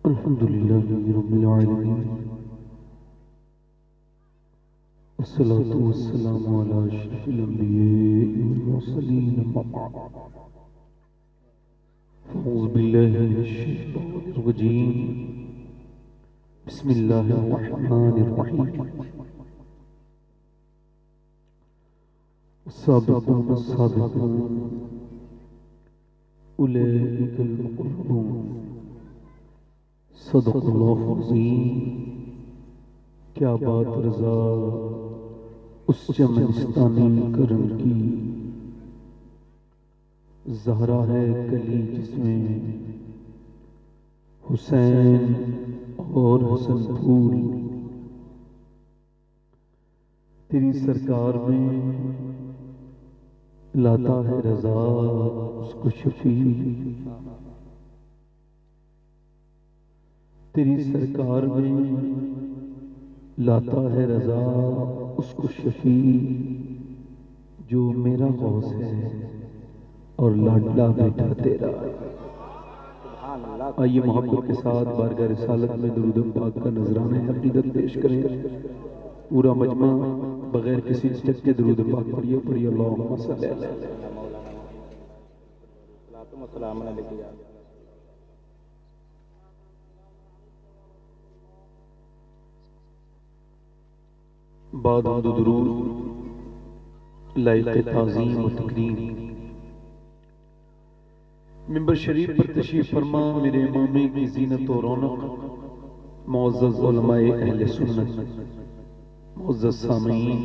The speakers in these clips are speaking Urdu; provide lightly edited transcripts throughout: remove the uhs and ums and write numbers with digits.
الحمد لله رب العالمين والصلاة والسلام على أشرف الأنبياء والمرسلين أما بعد أعوذ بالله من الشيطان الرجيم بسم الله الرحمن الرحيم السابقون السابقون أولئك المقربون صدق اللہ العظیم۔ کیا بات رضا اس چمنستانی کرم کی، زہرا ہے کلی جس میں حسین اور حسن پھول، تیری سرکار میں لاتا ہے رضا اس کو شفیع، تیری سرکار میں لاتا ہے رضا اس کو شفیع، جو میرا غوث ہے اور لاڈلا بیٹا تیرا۔ آئیے محبت کے ساتھ بارگاہ رسالت میں درود پاک کا نذرانہ عقیدت پیش کریں۔ پورا مجمع بغیر کسی جھجک کے درود پاک پڑھیے اللہم صلی اللہ علیہ وسلم۔ بعد حمد و درود لائق تعظیم و تکریم، منبر شریف پر تشریف فرما میرے امام کی زینت و رونق، معزز علماء اہل سنت، معزز سامعین،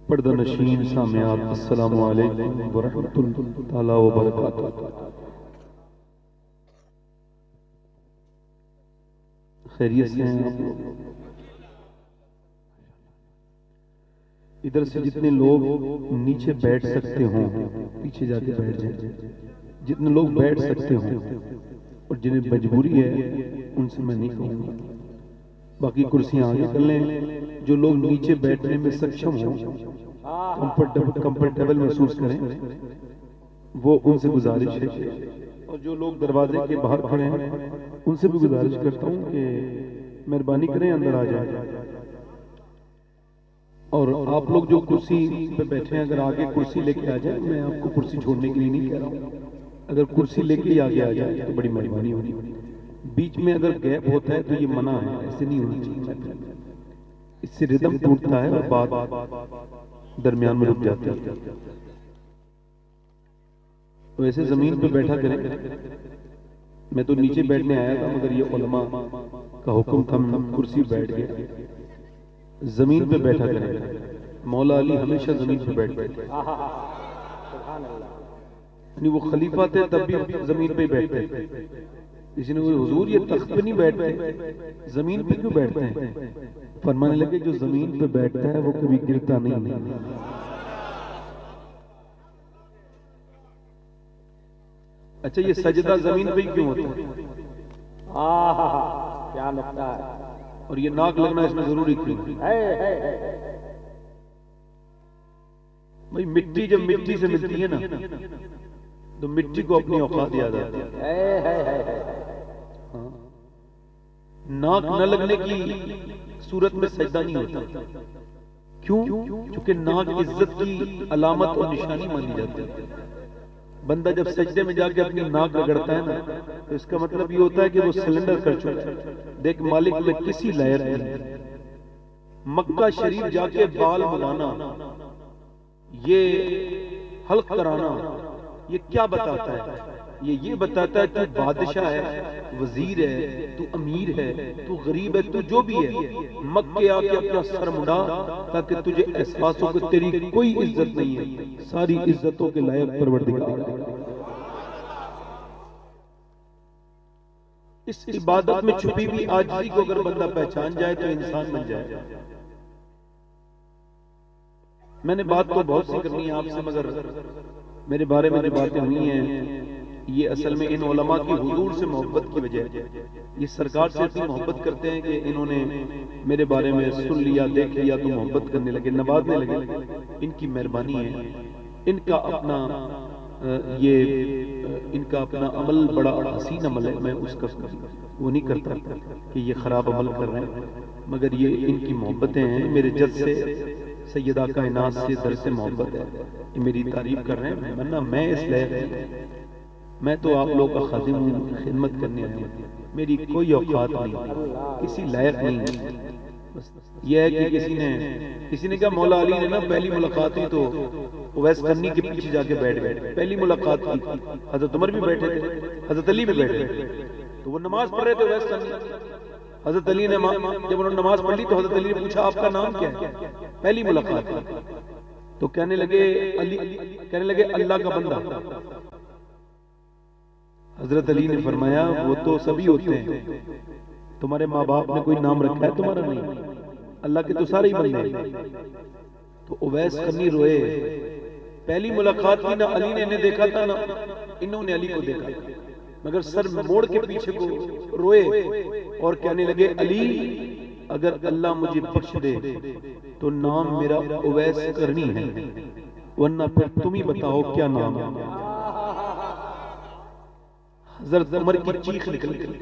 پردہ نشین سامعات، السلام علیکم ورحمۃ اللہ تعالی وبرکاتہ۔ خیریت سے ہیں آپ لوگ؟ ادھر سے جتنے لوگ نیچے بیٹھ سکتے ہوں پیچھے جا کے بیٹھ جائیں، جتنے لوگ بیٹھ سکتے ہوں، اور جنہیں مجبوری ہے ان سے میں نہیں کہوں گا، باقی کرسیاں آگے کر لیں۔ جو لوگ نیچے بیٹھنے میں سکشم ہوں، کمفرٹیبل محسوس کریں، وہ ان سے گزارش ہے، اور جو لوگ دروازے کے باہر کھڑے ہیں ان سے بھی گزارش کرتا ہوں کہ مہربانی کریں اندر آ جائیں۔ اور آپ لوگ جو کرسی پہ بیٹھے ہیں اگر آگے کرسی لے کے آ جائیں، میں آپ کو کرسی چھوڑنے کے لیے نہیں کہہ رہا ہوں، اگر کرسی لے کے ہی آگے آ جائے تو بڑی مہربانی ہوگی۔ بیچ میں اگر گیپ ہوتا ہے تو یہ منع ہے، ایسے نہیں ہونا چاہیے، اس سے ردم ٹوٹتا ہے اور بات درمیان میں رک جاتی ہے۔ تو ایسے زمین پہ بیٹھا کریں، میں تو نیچے بیٹھنے آیا تھا مگر یہ علماء کا حکم تھا، کرسی بیٹھ گیا، زمین پہ بیٹھا کریں۔ مولا علی ہمیشہ زمین پہ بیٹھتے تھے، یعنی وہ خلیفہ تھے تب بھی زمین پہ ہی بیٹھتے تھے۔ کسی نے حضور یہ تخت پہ نہیں بیٹھتے، زمین پہ کیوں بیٹھتے ہیں؟ فرمانے لگے جو زمین پہ بیٹھتا ہے وہ کبھی گرتا نہیں ہے۔ اچھا یہ سجدہ زمین پہ ہی کیوں ہوتا ہے؟ کیا نقطہ ہے، اور یہ ناک لگنا اس میں ضروری کیوں ہے؟ بھئی مٹی جب مٹی سے ملتی ہے نا تو مٹی کو اپنی اوقات یاد آتی ہے۔ ناک نہ لگنے کی صورت میں سجدہ نہیں ہوتا، کیوں؟ چونکہ ناک عزت کی علامت اور نشانی مانی جاتی ہے۔ بندہ جب سجدے میں جا کے اپنی ناک رگڑتا ہے نا تو اس کا مطلب یہ ہوتا ہے کہ وہ سلنڈر کر چکا ہے، دیکھ مالک میں کسی لائق نہیں۔ مکہ شریف جا کے بال ملانا، یہ حلق کرانا، یہ کیا بتاتا ہے؟ یہ بتاتا ہے تو بادشاہ ہے، وزیر ہے، تو امیر ہے، تو غریب ہے، تو جو بھی ہے، مکہ آ کے اپنا سر مڑا تاکہ تجھے احساس ہو کہ تیری کوئی عزت نہیں ہے، ساری عزتوں کے لائق پروردگار۔ اس عبادت میں چھپی بھی عاجزی کو اگر بندہ پہچان جائے تو انسان بن جائے۔ میں نے بات تو بہت سی کرنی ہے آپ سے، مگر میرے بارے میں جو باتیں ہوئی ہیں یہ اصل میں ان علماء کی حضور سے محبت کی وجہ ہے۔ یہ سرکار سے اتنی محبت کرتے ہیں کہ انہوں نے میرے بارے میں سن لیا، دیکھ لیا تو محبت کرنے لگے، نوازنے لگے۔ ان کی مہربانی ہے، ان کا اپنا یہ ان کا اپنا عمل بڑا حسین عمل ہے، میں اس کا وہ نہیں کرتا کہ یہ خراب عمل کر رہے ہیں، مگر یہ ان کی محبتیں ہیں، میرے جد سے سیدہ کائنات سے در سے محبت ہے، یہ میری تعریف کر رہے ہیں، ورنہ میں اس لائق نہیں، میں تو آپ لوگ کا خادم ہوں، خدمت کرنے آیا ہوں، میری کوئی اوقات نہیں، کسی لائق نہیں۔ یہ ہے کہ کسی نے کہا مولا علی نے نا پہلی ملاقات ہوئی تو اویس کرنی کے پیچھے جا کے بیٹھ گئے، پہلی ملاقات کی، حضرت عمر بھی بیٹھے تھے، حضرت علی بھی بیٹھے تھے، تو وہ نماز پڑھ رہے تھے اویس کرنی، حضرت علی نے جب انہوں نے نماز پڑھ لی تو حضرت علی نے پوچھا آپ کا نام کیا ہے؟ پہلی ملاقات کی، تو کہنے لگے اللہ کا بندہ۔ حضرت علی نے فرمایا وہ تو سبھی ہوتے ہیں، تمہارے ماں باپ نے کوئی نام رکھا ہے تمہارا؟ نہیں، اللہ کے تو سارے ہی بندے ہیں۔ تو اویس کرنی روئے، پہلی ملاقات کی، نہ علی نے انہیں دیکھا تھا نہ انہوں نے علی کو دیکھا تھا، مگر سر موڑ کے پیچھے کو روئے اور کہنے لگے علی اگر اللہ مجھے بخش دے تو نام میرا اویس کرنی ہے، ورنہ پھر تم ہی بتاؤ کیا نام ہے۔ حضرت عمر کی چیخ نکل گئی،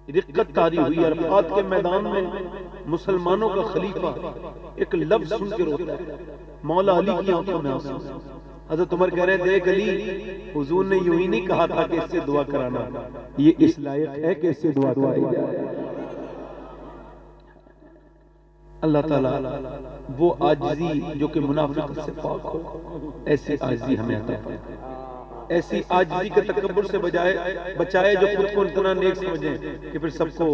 رقت طاری ہوئی، عرفات کے میدان میں مسلمانوں کا خلیفہ ایک لفظ سن کے روتا ہے، مولا علی کی آنکھوں میں آنسو۔ حضرت عمر کہہ رہے دیکھ علی، حضور نے یوں ہی نہیں کہا تھا کہ اس سے دعا کرانا، یہ اس لائق ہے کہ اس سے دعا کرائی جائے۔ اللہ تعالیٰ وہ عاجزی جو کہ منافقت سے پاک ہو، ایسی عاجزی ہمیں عطا فرمائے، ایسی عاجزی کے تکبر سے بچائے جو خود کو اتنا نیک سمجھیں کہ پھر سب کو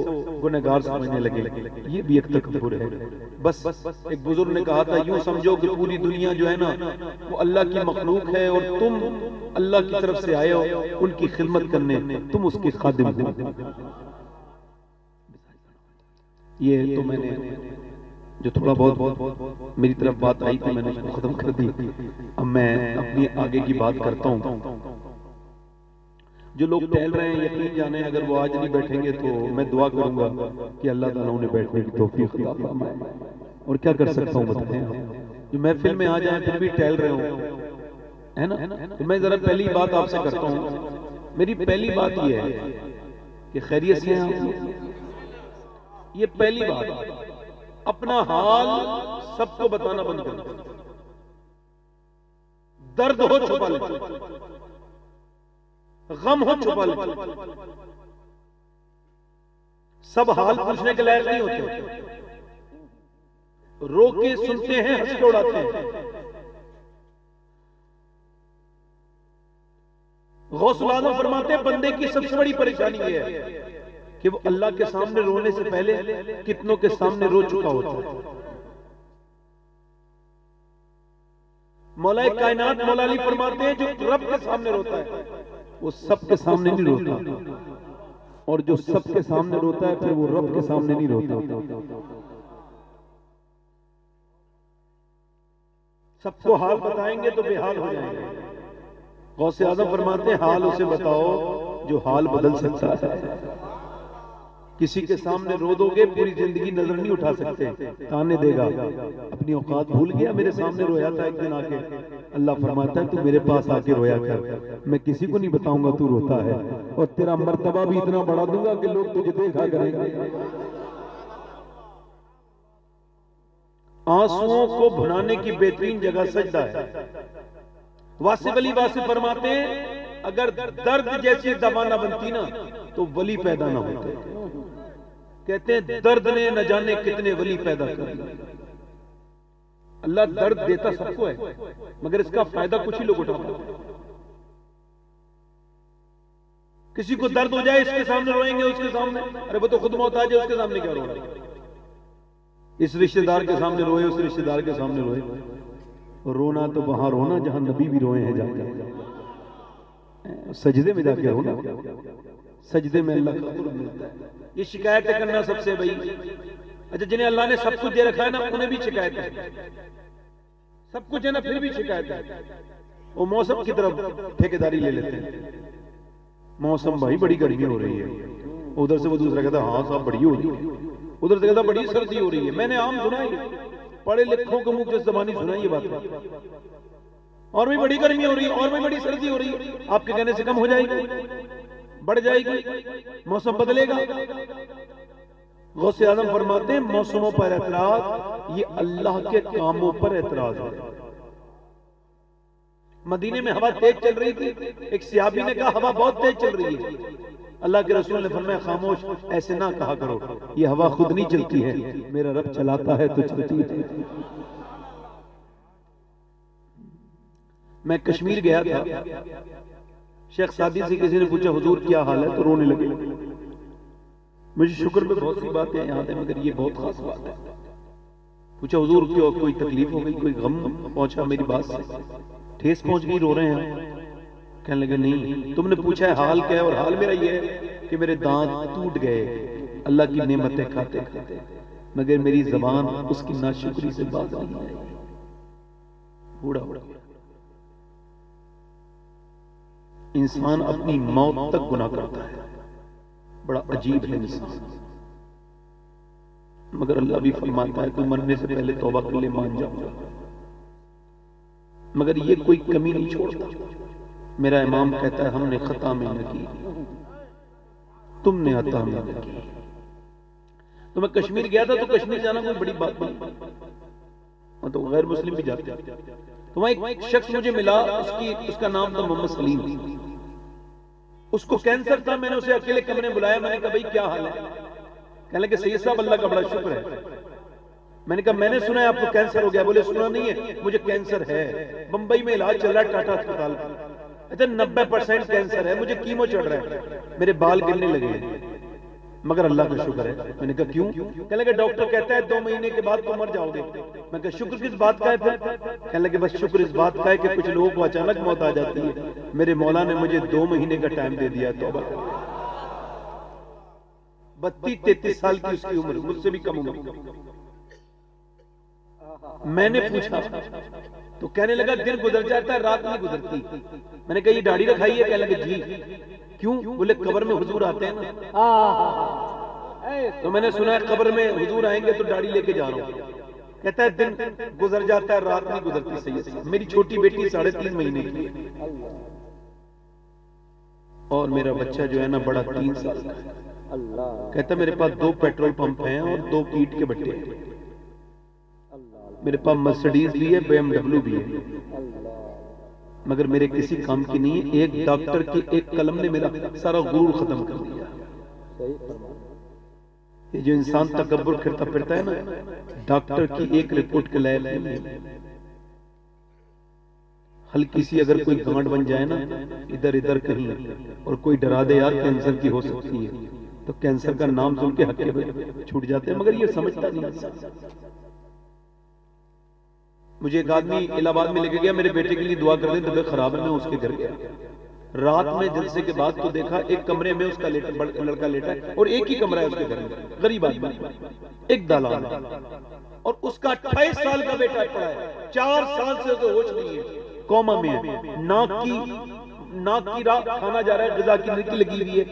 گنہگار سمجھنے لگے، یہ بھی ایک تکبر ہے۔ بس ایک بزرگ نے کہا تھا یوں سمجھو کہ پوری دنیا جو ہے نا وہ اللہ کی مخلوق ہے اور تم اللہ کی طرف سے آئے ہو ان کی خدمت کرنے، تم اس کے خادم ہو۔ یہ تو میں نے جو تھوڑا بہت میری طرف بات آئی تھی میں نے اس کو ختم کر دی، اب میں اپنی آگے کی بات کرتا ہوں۔ جو لوگ ٹہل رہے ہیں یقین جانے اگر وہ آج نہیں بیٹھیں گے تو میں دعا کروں گا کہ اللہ تعالیٰ انہیں بیٹھنے کی توفیق عطا فرمائے، اور کیا کر سکتا ہوں بتائیں، جو محفل میں آ جائیں پھر بھی ٹہل رہے ہوں، ہے نا؟ تو میں ذرا پہلی بات آپ سے کرتا ہوں، میری پہلی بات یہ ہے کہ خیریت سے ہیں، یہ پہلی بات اپنا حال سب کو بتانا بند کر دو، درد ہو چھپا لے، غم ہو چھپا لے، سب حال پوچھنے کے لائق نہیں ہوتے، رو کے سنتے ہیں ہنس کے اڑاتے ہیں۔ غوث العظم فرماتے ہیں بندے کی سب سے بڑی پریشانی یہ ہے کہ وہ اللہ کے سامنے رونے سے پہلے کتنوں کے سامنے رو چکا ہوتا ہے۔ مولا کائنات مولا علی فرماتے ہیں جو رب کے سامنے روتا ہے وہ سب کے سامنے نہیں روتا، اور جو سب کے سامنے روتا ہے پھر وہ رب کے سامنے نہیں روتا۔ سب کو حال بتائیں گے تو بے حال ہو جائیں گے۔ غوث اعظم فرماتے ہیں حال اسے بتاؤ جو حال بدل سکتا ہے۔ کسی کے سامنے رو دو گے پوری زندگی نظر نہیں اٹھا سکتے، تانے دے گا، اپنی اوقات بھول گیا، میرے سامنے رویا تھا ایک دن آ کے، اللہ فرماتا ہے تو میرے پاس آ کے رویا کر، میں کسی کو نہیں بتاؤں گا تو روتا ہے، اور تیرا مرتبہ بھی اتنا بڑھا دوں گا کہ لوگ تجھے دیکھا کریں گے۔ آنسوؤں کو بھلانے کی بہترین جگہ سجدہ ہے۔ واصف علی واصف فرماتے ہیں اگر درد جیسی دوا نہ بنتی نا تو ولی پیدا نہ ہوتے، کہتے ہیں درد نے نہ جانے کتنے ولی پیدا کر دیا۔ اللہ درد دیتا سب کو ہے مگر اس کا فائدہ کچھ ہی لوگ اٹھاتے ہیں۔ کسی کو درد ہو جائے اس کے سامنے روئیں گے، اس کے سامنے ارے وہ تو خود موت آ جائے اس کے سامنے کیا رونا، اس رشتہ دار کے سامنے روئے، اس رشتہ دار کے سامنے روئے۔ رونا تو وہاں رونا جہاں نبی بھی روئے ہیں جا کے، سجدے میں جا کے رونا، سجدے میں اللہ کا قرب ملتا ہے۔ یہ شکایت کرنا سب سے بھائی، اچھا جنہیں اللہ نے سب کچھ دے رکھا ہے نا انہیں بھی شکایت ہے، سب کچھ ہے نا پھر بھی شکایت ہے۔ وہ موسم کی طرف ٹھیکیداری لے لیتے ہیں، موسم بھائی بڑی گرمی ہو رہی ہے، ادھر سے وہ دوسرا کہتا ہے ہاں صاحب بڑی ہو رہی ہے، ادھر سے کہتا ہے بڑی سردی ہو رہی ہے۔ میں نے عام سنا ہے، پڑھے لکھوں کو منہ سے زبانی سنا یہ بات، اور بھی بڑی گرمی ہو رہی ہے، اور بھی بڑی سردی ہو رہی ہے، آپ کے کہنے سے کم ہو جائے گی، بڑھ جائے گی، موسم بدلے گا۔ غوث اعظم فرماتے ہیں موسموں پر اعتراض یہ اللہ کے کاموں پر اعتراض ہے۔ مدینے میں ہوا تیز چل رہی تھی، ایک صحابی نے کہا ہوا بہت تیز چل رہی ہے، اللہ کے رسول نے فرمایا خاموش، ایسے نہ کہا کرو، یہ ہوا خود نہیں چلتی ہے، میرا رب چلاتا ہے تو چلتی ہے۔ میں کشمیر گیا تھا، شیخ سعدی سے کسی نے پوچھا حضور کیا حال ہے تو رونے لگے۔ مجھے شکر پہ بہت سی باتیں یاد ہیں مگر یہ بہت خاص بات ہے۔ پوچھا حضور کیوں کوئی تکلیف ہو گئی، کوئی غم پہنچا میری بات سے، ٹھیس پہنچ گئی، رو رہے ہیں؟ کہنے لگے نہیں۔ تم نے پوچھا ہے حال کیا ہے، اور حال میرا یہ ہے کہ میرے دانت ٹوٹ گئے اللہ کی نعمتیں کھاتے کھاتے، مگر میری زبان اس کی ناشکری سے باز نہیں آئی۔ بوڑھا انسان اپنی موت تک گناہ کرتا ہے، بڑا عجیب ہے انسان، مگر اللہ بھی فرماتا ہے تو مرنے سے پہلے توبہ کر لے مان جاؤں گا، مگر یہ کوئی کمی نہیں چھوڑتا۔ میرا امام کہتا ہے ہم نے خطا میں نہ کی، تم نے عطا میں نہ کی۔ تو میں کشمیر گیا تھا، تو کشمیر جانا کوئی بڑی بات نہیں، تو غیر مسلم بھی جاتے ہیں۔ تو وہاں ایک شخص مجھے ملا، اس کا نام تھا محمد سلیم، اس کو کینسر تھا۔ میں نے اسے اکیلے کمرے میں بلایا، میں نے کہا بھائی کیا حال ہے؟ کہنے لگے سید صاحب اللہ کا بڑا شکر ہے۔ میں نے کہا میں نے سنا ہے آپ کو کینسر ہو گیا۔ بولے سنا نہیں ہے، مجھے کینسر ہے، بمبئی میں علاج چل رہا ہے ٹاٹا اسپتال کا، اچھا 90% کینسر ہے، مجھے کیمو چڑھ رہا ہے، میرے بال گرنے لگے ہیں، مگر اللہ کا شکر ہے۔ میں نے کہا کیوں؟ کہنے لگے ڈاکٹر کہتا ہے 2 مہینے کے بعد تو مر جاؤ گے۔ میں کہا شکر کس بات کا ہے پھر؟ کہنے لگے بس شکر اس بات کا ہے کہ کچھ لوگوں کو اچانک موت آ جاتی ہے، میرے مولا نے مجھے 2 مہینے کا ٹائم دے دیا توبہ کر۔ 32-33 سال کی اس کی عمر، مجھ سے بھی کم عمر۔ میں نے پوچھا تو کہنے لگا دن گزر جاتا ہے رات نہیں گزرتی۔ میں نے کہا یہ داڑھی رکھائی ہے؟ کہنے لگے جی۔ کیوں؟ بولے قبر میں حضور آتے ہیں نا، تو میں نے سنا ہے قبر میں حضور آئیں گے تو داڑھی لے کے جا رہا ہوں۔ کہتا ہے دن گزر جاتا ہے رات نہیں گزرتی سید صاحب۔ میری چھوٹی بیٹی 3.5 مہینے کی ہے اور میرا بچہ جو ہے نا بڑا 3 سال کا ہے۔ کہتا ہے میرے پاس 2 پیٹرول پمپ ہیں اور 2 پیٹ کے بٹے ہیں، میرے پاس مرسڈیز بھی ہے، BMW بھی ہے، مگر میرے کسی کام کی نہیں ہے۔ ایک ڈاکٹر کی ایک قلم نے میرا سارا غرور ختم کر دیا۔ یہ جو انسان تکبر کرتا پھرتا ہے نا، ڈاکٹر کی ایک رپورٹ کے لائق نہیں ہے۔ ہلکی سی اگر کوئی گانٹ بن جائے نا ادھر ادھر کہیں اور کوئی ڈرا دے یار کینسر کی ہو سکتی ہے، تو کینسر کا نام سن کے ہکے ہوئے چھوٹ جاتے ہیں، مگر یہ سمجھتا نہیں۔ مجھے ایک آدمی الہ آباد میں لے کے گیا، میرے بیٹے کے لیے دعا کر دیں، طبیعت خراب ہے، میں اس کے گھر گیا۔ رات میں جلسے کے بعد تو دیکھا ایک کمرے میں اس کا لڑکا لیٹا ہے اور ایک ہی کمرہ ہے اس کے گھر میں، غریب آدمی، ایک دالان ہے، اور اس کا 28 سال کا بیٹا پڑا ہے، 4 سال سے اسے ہوش نہیں ہے، کوما میں ہے، ناک کی راہ کھانا جا رہا ہے، غذا کی نلکی لگی ہوئی ہے،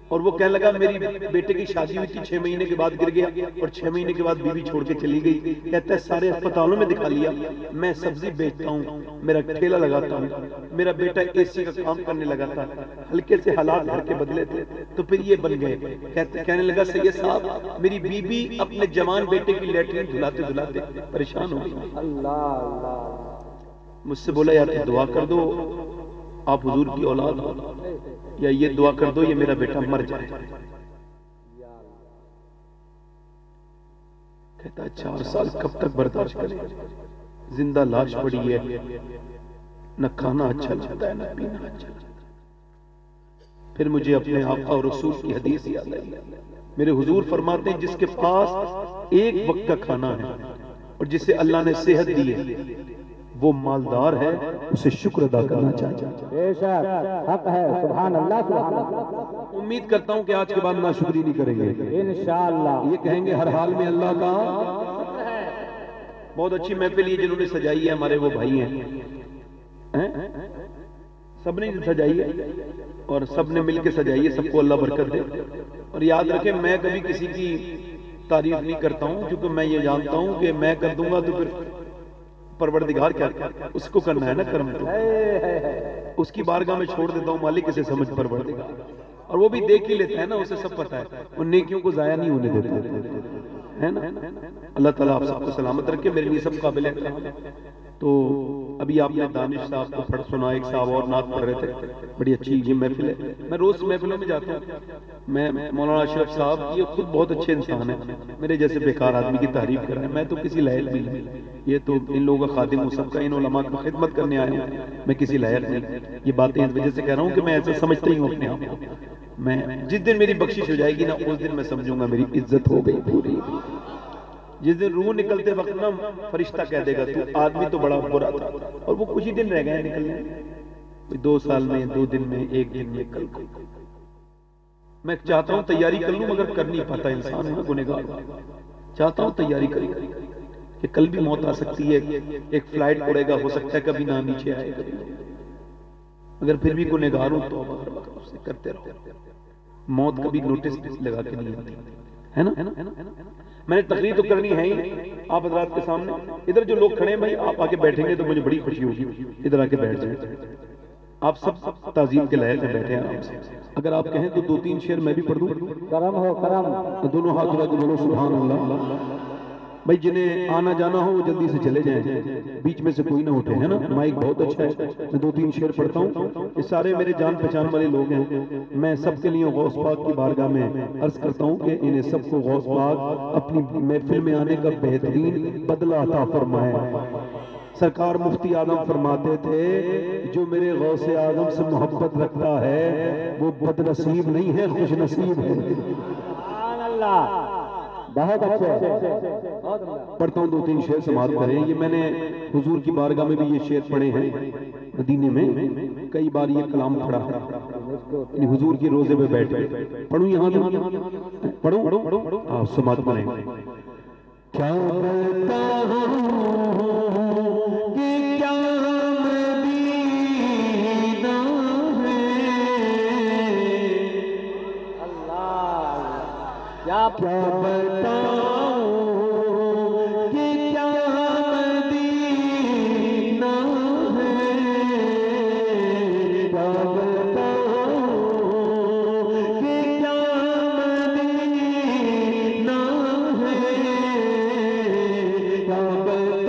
اور وہ کہنے لگا میری بیٹے کی شادی ہوئی تھی 6 مہینے کے بعد گر گیا، اور 6 مہینے کے بعد بیوی چھوڑ کے چلی گئی۔ کہتا ہے سارے اسپتالوں میں دکھا لیا، میں سبزی بیچتا ہوں، میرا ٹھیلا لگاتا ہوں، میرا بیٹا AC کا کام کرنے لگا تھا، ہلکے سے حالات گھر کے بدلے تھے تو پھر یہ بن گئے۔ کہنے لگا سید صاحب میری بیوی اپنے جوان بیٹے کی لیٹرین دھلاتے دھلاتے پریشان ہو گئی۔ مجھ سے بولا یار دعا کر دو آپ حضور کی اولاد ہو، یا یہ دعا کر دو یہ میرا بیٹا مر جائے۔ کہتا ہے 4 سال کب تک برداشت کرے، زندہ لاش پڑی ہے، نہ کھانا اچھا لگتا ہے نہ پینا اچھا لگتا ہے۔ پھر مجھے اپنے آقا اور رسول کی حدیث یاد آئی، میرے حضور فرماتے ہیں جس کے پاس ایک وقت کا کھانا ہے اور جسے اللہ نے صحت دی ہے وہ مالدار ہے، اسے شکر ادا کرنا چاہیے۔ بے شک حق ہے، سبحان اللہ سبحان اللہ۔ امید کرتا ہوں کہ آج کے بعد ناشکری نہیں کریں گے انشاءاللہ، یہ کہیں گے ہر حال میں اللہ کا بہت اچھی محفل یہ جنہوں نے سجائی ہے، ہمارے وہ بھائی ہیں، سب نے سجائی ہے اور سب نے مل کے سجائی ہے، سب کو اللہ برکت دے۔ اور یاد رکھیں میں کبھی کسی کی تعریف نہیں کرتا ہوں، کیونکہ میں یہ جانتا ہوں کہ میں کر دوں گا تو پھر پروردگار کیا اس کو کرنا ہے نا کرم، تو اس کی بارگاہ میں چھوڑ دیتا ہوں مالک اسے سمجھ پروردگار، اور وہ بھی دیکھ ہی لیتا ہے نا، اسے سب پتا ہے، ان نیکیوں کو ضائع نہیں ہونے دیتا ہے نا۔ اللہ تعالیٰ آپ سب کو سلامت رکھے، میرے لیے سب قابل ہے۔ تو ابھی آپ نے دانش صاحب کو پڑھ سنا، ایک صاحب اور نعت پڑھ رہے تھے، بڑی اچھی یہ محفل ہے، میں روز محفلوں میں جاتا ہوں، میں مولانا اشرف صاحب یہ خود بہت اچھے انسان ہیں، میرے جیسے بیکار آدمی کی تعریف کر رہے ہیں، میں تو کسی لائق بھی نہیں، یہ تو ان لوگوں کا خادم ہوں، سب کا ان علماء کی خدمت کرنے آئے ہوں، میں کسی لائق نہیں، یہ باتیں اس وجہ سے کہہ رہا ہوں کہ میں ایسا سمجھتا ہی ہوں اپنے آپ کو، میں جس دن میری بخشش ہو جائے گی نا اس دن میں سمجھوں گا میری عزت ہو گئی پوری، جس دن روح نکلتے وقت نا فرشتہ کہہ دے گا تو آدمی تو بڑا برا تھا، اور وہ کچھ ہی دن رہ گئے ہیں نکلنے، 2 سال میں، 2 دن میں، 1 دن میں، کل کو میں چاہتا ہوں تیاری کر لوں مگر کر نہیں پاتا، انسان ہے گنہگار، چاہتا ہوں تیاری کر کہ کل بھی موت آ سکتی ہے، ایک فلائٹ اڑے گا، ہو سکتا ہے کبھی نہ نیچے آئے کبھی، اگر پھر بھی گنہگار ہوں تو اسے کرتے رہو، موت کبھی نوٹس لگا کے نہیں آتی ہے نا۔ میں نے تقریر تو کرنی ہے ہی آپ حضرات کے سامنے، ادھر جو لوگ کھڑے ہیں بھائی آپ آگے بیٹھیں گے تو مجھے بڑی خوشی ہوگی، ادھر آگے بیٹھ جائیں، آپ سب تعظیم کے لائق ہیں، بیٹھے ہیں آرام سے، اگر آپ کہیں تو 2-3 شعر میں بھی پڑھ دوں، کرم ہو کرم، دونوں ہاتھ اٹھا کے بولو سبحان اللہ۔ بھائی جنہیں آنا جانا ہو وہ جلدی سے چلے جائیں، بیچ میں سے کوئی نہ اٹھے، ہے نا، مائک بہت اچھا ہے، میں 2-3 شعر پڑھتا ہوں، یہ سارے میرے جان پہچان والے لوگ ہیں، میں سب کے لیے غوث پاک کی بارگاہ میں عرض کرتا ہوں کہ انہیں سب کو غوث پاک اپنی محفل میں آنے کا بہترین بدلہ عطا فرمائے۔ سرکار مفتی اعظم فرماتے تھے جو میرے غوث اعظم سے محبت رکھتا ہے وہ بد نصیب نہیں ہے، خوش نصیب ہے۔ سبحان اللہ، بہت اچھے، پڑھتا ہوں 2-3 شعر سماعت کریں، یہ میں نے حضور کی بارگاہ میں بھی یہ شعر پڑھے ہیں، مدینے میں کئی بار یہ کلام پڑھا ہے، یعنی حضور کی روزے پہ بیٹھ کے پڑھوں، یہاں پڑھوں آپ سماعت کریں۔ کیا بتاؤں کہ کیا مدینہ ہے، کیا بتاؤں کہ کیا مدینہ ہے، کیا بتاؤں کہ کیا مدینہ ہے، کیا بتاؤں،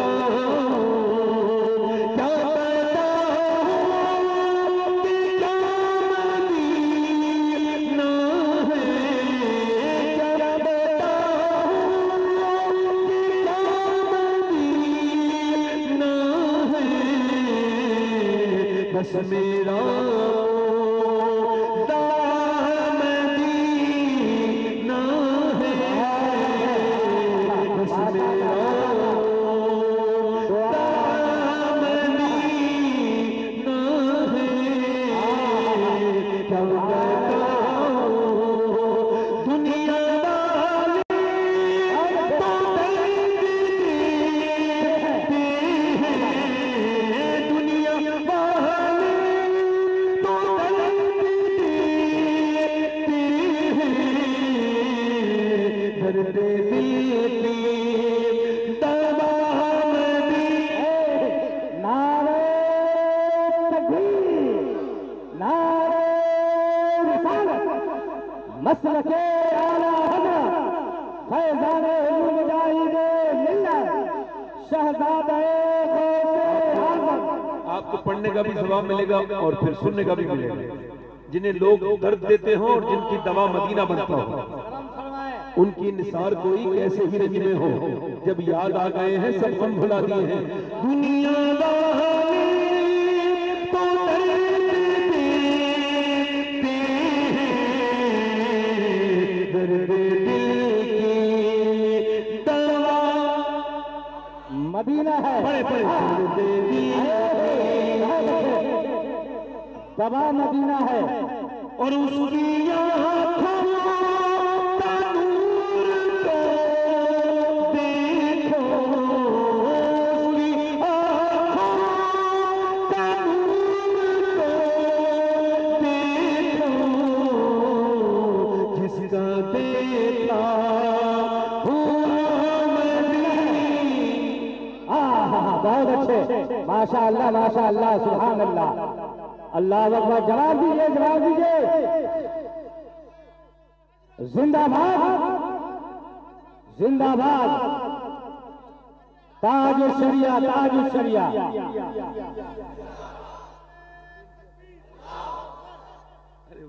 کیا بتاؤں کہ کیا مدینہ ہے، بس میرا مدینہ ہے، بس میرا مدینہ ہے، کیا بتاؤں دنیا والے تو دیکھتے ہیں، دنیا والے تو درد دل کی دوا مدینہ، نعرہ تکبیر، نعرہ رسالت، مسلک اعلیٰ حضرت فیضان حضور مجاہد ملت شہزادہ غوث اعظم۔ آپ کو پڑھنے کا بھی ثواب ملے گا اور پھر سننے کا بھی ملے گا، جنہیں لوگ درد دیتے ہوں اور جن کی دوا مدینہ بنتا ہو، ان کی نثار کوئی کیسے ہی رنج میں ہو، جب یاد آ گئے ہیں سب غم بھلا دیے ہیں، دنیا والے تو درد دیتے ہیں، درد دل کی دوا مدینہ ہے، درد دل دوا مدینہ ہے، اور اس کی آنکھوں کا نور کو دیکھو، اس کی آنکھوں کا نور کو دیکھو، جس کا دیکھا ہوا مدینہ، بہت اچھے، ماشاء اللہ سبحان اللہ اللہ اکبر جواب دیجیے زندہ باد تاج الشریعہ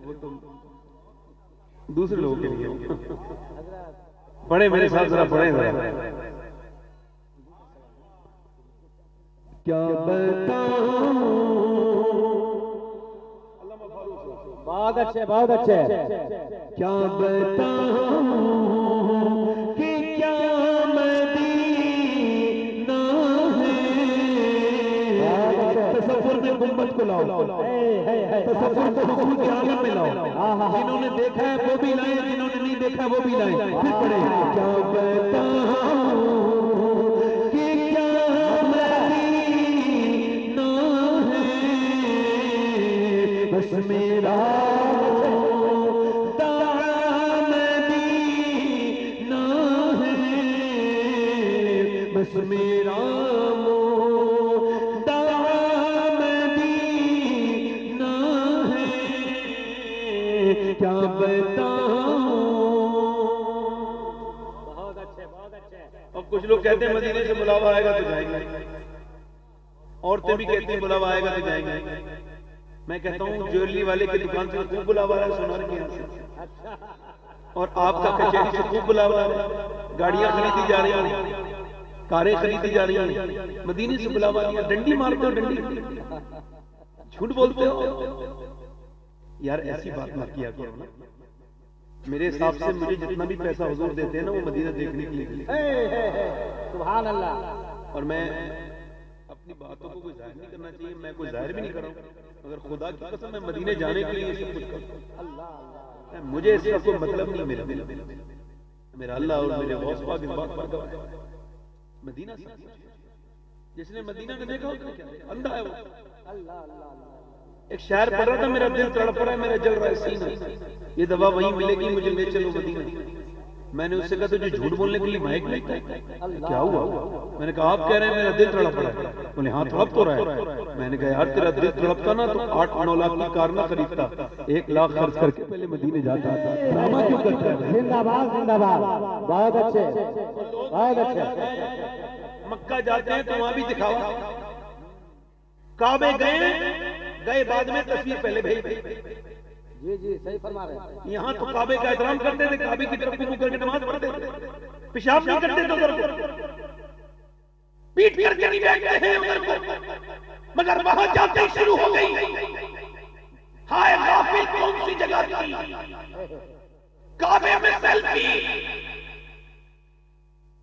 وہ تو دوسرے لوگوں کے لیے پڑھے میرے ساتھ ذرا پڑھے ذرا کیا بتاؤں بہت اچھے کیا بتاؤں کہ کیا مدینہ ہے تصور میں گنبد کو لاؤ تصور کو حضور کے عالم میں لاؤ جنہوں نے دیکھا ہے وہ بھی لائیں جنہوں نے نہیں دیکھا وہ بھی لائیں پھر پڑھیں کیا بتاؤں کہ کیا مدینہ ہے بس میرا بس میرا مدینہ ہے کیا بتاؤں بہت اچھے اب کچھ لوگ کہتے ہیں مدینے سے بلاوا آئے گا تو جائیں گے عورتیں بھی کہتی ہیں بلاوا آئے گا تو جائیں گے میں کہتا ہوں جویلری والے کی دکان سے خوب بلاوا رہا ہے سونار کی یہاں سے اور آپ کا کچہری سے خوب بلاوا رہا ہے گاڑیاں خریدی جا رہی ہیں کاریں خریدی جا رہی ہیں مدینے سے بلاوا لیا ڈنڈی مارتے ہو ڈنڈی جھوٹ بولتے ہو یار ایسی بات نہ کیا کرو نا میرے حساب سے مجھے جتنا بھی پیسہ حضور دیتے ہیں نا وہ مدینہ دیکھنے کے لیے سبحان اللہ اور میں اپنی باتوں کو کوئی ظاہر نہیں کرنا چاہیے میں کوئی ظاہر بھی نہیں کر رہا ہوں مگر خدا کی قسم میں مدینے جانے کے لیے سب کچھ کرتا ہوں مجھے اس کا کوئی مطلب نہیں میرے دل میں میرا اللہ اور میرے غوث پاک اس بات پر گواہ ہے مدینہ جس نے مدینہ نے دیکھا اندھا ہے وہ ایک شاعر پڑھ رہا تھا میرا دل تڑپ رہا ہے میرا جل رہا ہے سینہ یہ دوا وہیں ملے گی مجھے لے چلو مدینہ میں نے اس سے کہا تجھے جھوٹ بولنے کے لیے مائک لگتا ہے کیا ہوا میں نے کہا آپ کہہ رہے ہیں میرا دل تڑپ رہا ہے بولے ہاں تڑپ تو رہا ہے میں نے کہا یار تیرا دل تڑپتا نا تو 8-9 لاکھ کی کار نہ خریدتا 1 لاکھ خرچ کر کے پہلے مدینے جاتا ڈرامہ کیوں کرتا ہے زندہ باد بہت اچھے مکہ جاتے ہیں تو وہاں بھی دکھاوا کعبے گئے بعد میں تصویر پہلے بھیج جی صحیح فرما رہے ہیں یہاں تو کعبے کا احترام کرتے تھے کعبے کی طرف منہ کر کے نماز پڑھتے تھے پیشاب نہیں کرتے تھے ادھر پیٹ کر کے نہیں بیٹھتے ہیں ادھر کو مگر وہاں جاتے ہی شروع ہو گئی ہائے غافل کون سی جگہ تھی کعبے میں سیلفی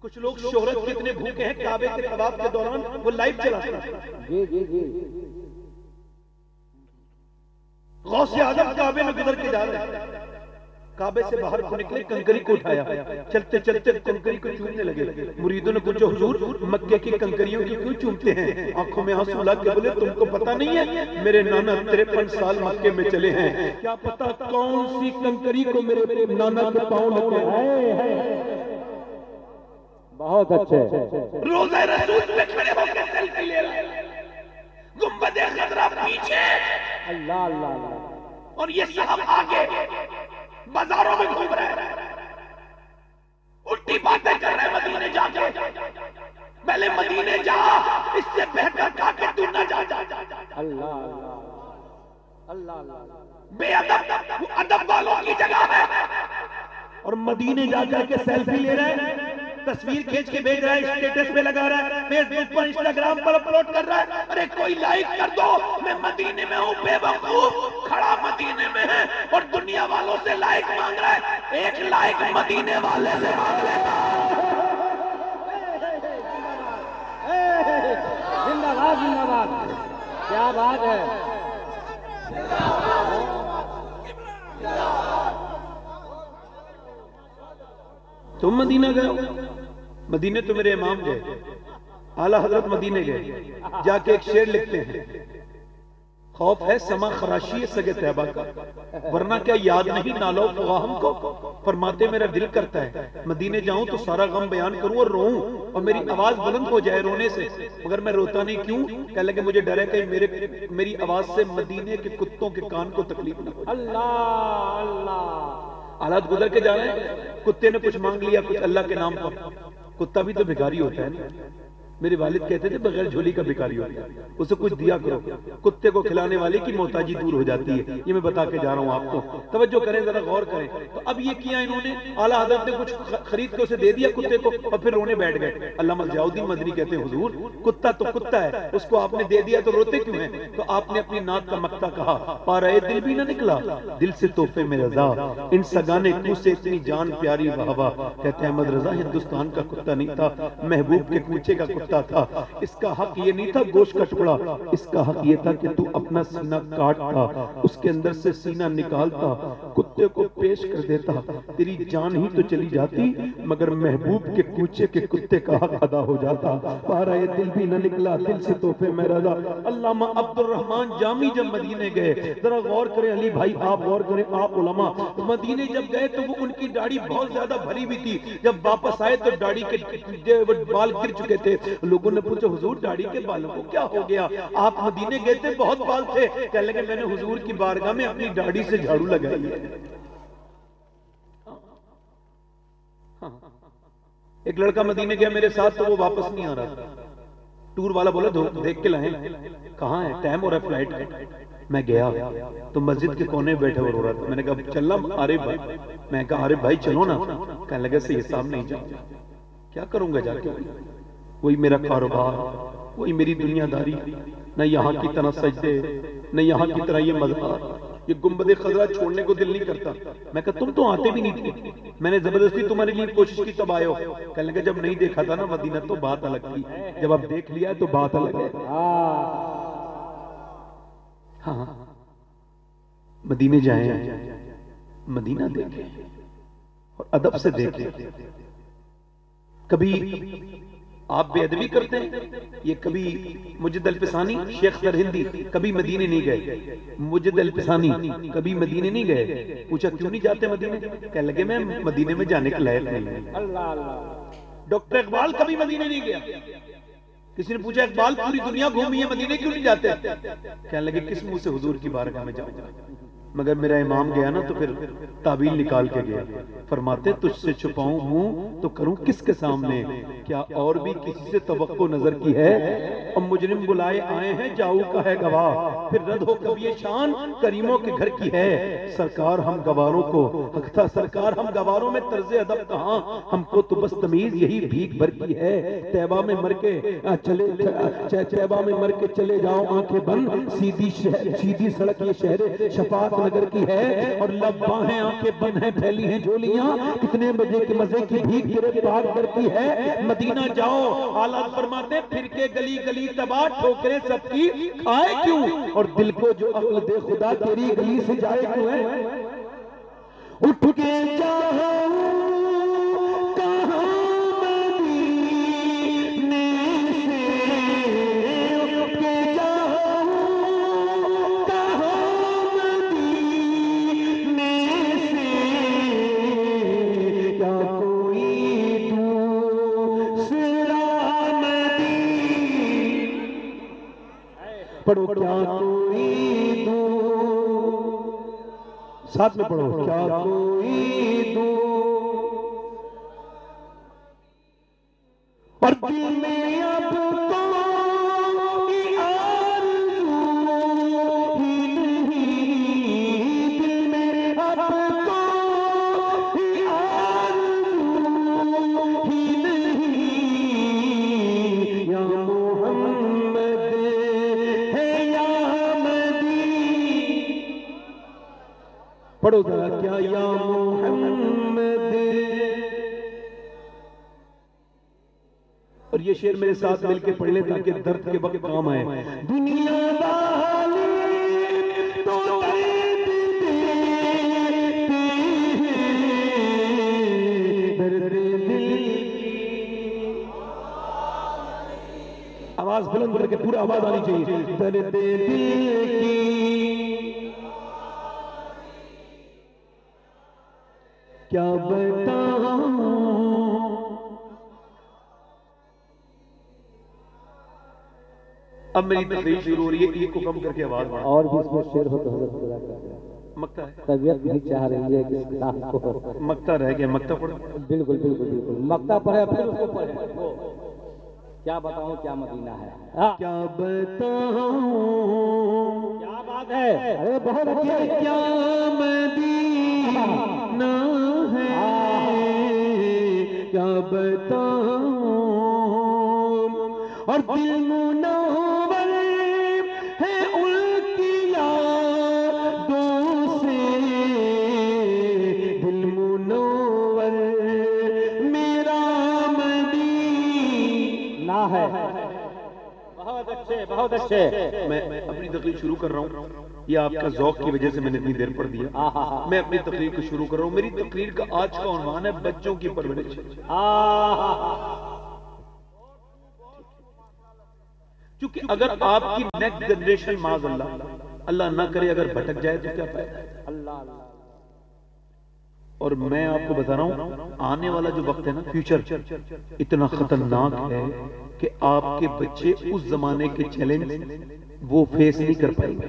کچھ لوگ شہرت کتنے بھوکے ہیں کعبے کے طواف کے دوران وہ لائیو چلاتے ہیں جی غوث اعظم کعبے میں گزر کے جا رہے ہیں کعبے سے باہر کو نکلے کنکری کو اٹھایا چلتے چلتے کنکری کو چومنے لگے مریدوں نے پوچھا حضور مکے کی کنکریوں کی کیوں چومتے ہیں آنکھوں میں آنسو لا کے بولے تم کو پتہ نہیں ہے میرے نانا 53 سال مکے میں چلے ہیں کیا پتہ کون سی کنکری کو میرے نانا کے پاؤں لگے ہیں بہت اچھے روزہ رسول پہ کھڑے ہو کے سیلفی لے رہے ہیں گنبد خضرا پیچھے اللہ اور یہ صاحب آگے بازاروں میں گھوم رہے ہیں الٹی باتیں کر رہے ہیں مدینے جا کے پہلے مدینے جا اس سے بہتر کہا کہ تو نہ جا اللہ بے ادب وہ ادب والوں کی جگہ ہے اور مدینے جا کر کے سیلفی لے رہے ہیں تصویر کھینچ کے بھیج رہا ہے اسٹیٹس پہ لگا رہا ہے فیس بک پر انسٹاگرام پر اپلوڈ کر رہا ہے ارے کوئی لائک کر دو میں مدینے میں ہوں بے وقوف کھڑا مدینے میں ہے اور دنیا والوں سے لائک مانگ رہا ہے 1 لائک مدینے والے سے مانگ لیتا زندہ باد کیا بات ہے تم مدینہ گئے ہو مدینے تو میرے امام گئے اعلیٰ حضرت مدینے گئے جا کے ایک شعر لکھتے ہیں خوف ہے سما خراشی سگے طیبہ کا، ورنہ کیا یاد نہیں نالو فغاہم کو؟ فرماتے میرا دل کرتا ہے مدینے جاؤں تو سارا غم بیان کروں اور روؤں اور میری آواز بلند ہو جائے رونے سے، مگر میں روتا نہیں، کیوں؟ کہنے لگے مجھے ڈر ہے کہ میری آواز سے مدینے کے کتوں کے کان کو تکلیف نہ ہو۔ اللہ اللہ، حالات گزر کے جا رہے ہیں، کتے نے کچھ مانگ لیا کچھ اللہ کے نام پر، کتا بھی تو بھکاری ہوتا ہے نا۔ میرے والد کہتے تھے بغیر جھولی کا بھکاری ہوتا ہے، اسے کچھ دیا کرو، کتے کو کھلانے والے کی محتاجی دور ہو جاتی ہے۔ یہ میں بتا کے جا رہا ہوں آپ کو، توجہ کریں ذرا غور کریں۔ تو اب یہ کیا انہوں نے، اعلیٰ حضرت نے کچھ خرید کے اسے دے دیا کتے کو اور پھر رونے بیٹھ گئے۔ علامہ ضیاء الدین مدنی کہتے ہیں حضور کتا تو کتا ہے، اس کو آپ نے دے دیا تو روتے کیوں ہیں؟ تو آپ نے اپنی نعت کا مقطع کہا، پارے دل بھی نہ نکلا دل سے تحفے میں رضا، ان سگانے کو سے اتنی جان پیاری واہ واہ۔ کہتے ہیں احمد رضا ہندوستان کا کتا نہیں تھا، محبوب کے کوچے کا کتا تھا۔ اس کا حق یہ نہیں تھا گوشت کا ٹکڑا، اس کا حق یہ تھا کہ تو اپنا سینہ کاٹتا، اس کے اندر سے سینہ نکالتا، کتے کو پیش کر دیتا، تیری جان ہی تو چلی جاتی مگر محبوب کے کوچے کے کتے کا حق ادا ہو جاتا۔ پارا یہ دل بھی نہ نکلا دل سے تحفے میں رضا۔ علامہ عبد الرحمن جامی جب مدینے گئے، ذرا غور کریں علی بھائی، آپ غور کریں، آپ علماء مدینے جب گئے تو وہ ان کی داڑھی بہت زیادہ بھری ہوئی تھی، جب واپس آئے تو داڑھی کے بال گر چکے تھے۔ لوگوں نے پوچھا حضور داڑھی کے بالوں کو کیا ہو گیا؟ آپ مدینے گئے تھے بہت بال تھے۔ کہنے لگے میں نے حضور کی بارگاہ میں اپنی داڑھی سے جھاڑو لگائی ہے۔ ایک لڑکا مدینے گیا میرے ساتھ تو وہ واپس نہیں آ رہا تھا، ٹور والا بولا دیکھ کے لائیں، کہاں ہے؟ ٹائم ہو رہا ہے فلائٹ کا۔ میں گیا تو مسجد کے کونے بیٹھے اور ہو رہا تھا، میں نے کہا چلنا عارف بھائی، میں کہا عارف بھائی چلو نا، کہنے لگے سید صاحب نہیں جاؤں، کیا کروں گا جا کے؟ وہی میرا کاروبار، وہی میری دنیا داری، نہ یہاں کی طرح سجدے، نہ یہاں کی طرح یہ مزار، یہ گنبد خضرا چھوڑنے کو دل نہیں کرتا۔ میں کہا تم تو آتے بھی نہیں تھے، میں نے زبردستی تمہارے لیے کوشش کی تب آئے ہو۔ کہنے لگے جب نہیں دیکھا تھا نا مدینہ تو بات الگ تھی، جب اب دیکھ لیا تو بات الگ ہے۔ ہاں مدینے جائیں، مدینہ دیکھیں اور ادب سے دیکھیں۔ کبھی آپ بے ادبی کرتے ہیں، یہ کبھی مجد الفسانی شیخ سرہندی کبھی مدینے نہیں گئے، مجد الفسانی کبھی مدینے نہیں گئے، پوچھا کیوں نہیں جاتے مدینے؟ کہنے لگے میں مدینے میں جانے کے لائق نہیں ہوں۔ ڈاکٹر اقبال کبھی مدینے نہیں گیا، کسی نے پوچھا اقبال پوری دنیا گھومی ہے مدینے کیوں نہیں جاتے؟ کہنے لگے کس منہ سے حضور کی بارگاہ میں جاؤں گا؟ مگر میرا امام گیا نا تو پھر تعبیل نکال کے گیا، فرماتے تجھ سے چھپاؤں ہوں تو کروں کس کے سامنے؟ کیا اور بھی کسی سے توقع نظر کی ہے؟ اور مجرم بلائے آئے ہیں جاؤ کا ہے گواہ، پھر رد ہو کب یہ شان کریموں کے گھر کی ہے؟ سرکار ہم گواروں کو حق تھا، سرکار ہم گواروں میں طرز ادب کہاں، ہم کو تو بس تمیز یہی بھیک بھر کی ہے۔ طیبہ میں مر کے طیبہ میں مر کے چلے جاؤ آنکھیں بند، سیدھی سڑک یہ شہر شفاعت نگر کی ہے، اور لب باہیں آنکھیں بند ہیں پھیلی ہیں جھولیاں، کتنے بجے کے مزے کی بھیک تیرے پاک در کی ہے۔ مدینہ جاؤ حالات فرماتے پھر کے گلی گلی تباہ، ٹھوکریں سب کی کھائے کیوں، اور دل کو جو عقل دے خدا تیری گلی سے جائے کیوں ہے؟ اٹھ کے جاؤ کہاں مدینے سے، اٹھ کے جاؤ کہاں مدینے سے، کیا کوئی دوسرا پڑھو کیا کوئی ساتھ میں پڑھو کیا کوئی اور دل میں اب کوئی آرزو ہی نہیں، دل میں اب کوئی آرزو ہی نہیں، یا محمد ہے یا مدین، پڑھو ذرا کیا یا محمد۔ اور یہ شعر میرے ساتھ مل کے پڑھ لیں تاکہ درد کے وقت کام آئے۔ دنیا والی تو درد دیتے ہیں، درد دل، آواز بلند بلند کر کے پورا آواز آنی چاہیے. درد دل کی کیا بتاؤں. اب میری تقریر شروع ہو رہی ہے، ایک کو کم کر کے آواز بڑھا. اور بھی اس میں شعر ہو تو حضرت خدا کا مکتا ہے، طبیعت نہیں چاہ رہی ہے کہ اس کتاب کو مکتا رہ گیا. مکتا پڑھ. بالکل بالکل بالکل مکتا پڑھے پھر اس کو پڑھے. کیا بتاؤں کیا مدینہ ہے. کیا بتاؤں کیا بات ہے. ارے بہت اچھے. کیا مدینہ ہے، کیا بتاؤں. اور دل منور ہے ان کی یادوں سے، دل منور میرا مدینہ ہے. بہت اچھے بہت اچھے. میں اپنی تقریر شروع کر رہا ہوں. یہ آپ کا ذوق کی وجہ سے میں نے اتنی دیر پڑھ دیا. میں اپنی تقریر کو شروع کر رہا ہوں. میری تقریر کا آج کا عنوان ہے بچوں کی پرورش. کیونکہ اگر آپ کی نیکسٹ جنریشن معاذ اللہ نہ کرے اگر بھٹک جائے تو کیا فائدہ ہے. اللہ. اور میں آپ کو بتا رہا ہوں آنے والا جو وقت ہے نا، فیوچر اتنا خطرناک ہے کہ آپ کے بچے اس زمانے کے چیلنج وہ فیس نہیں کر پائیں گے.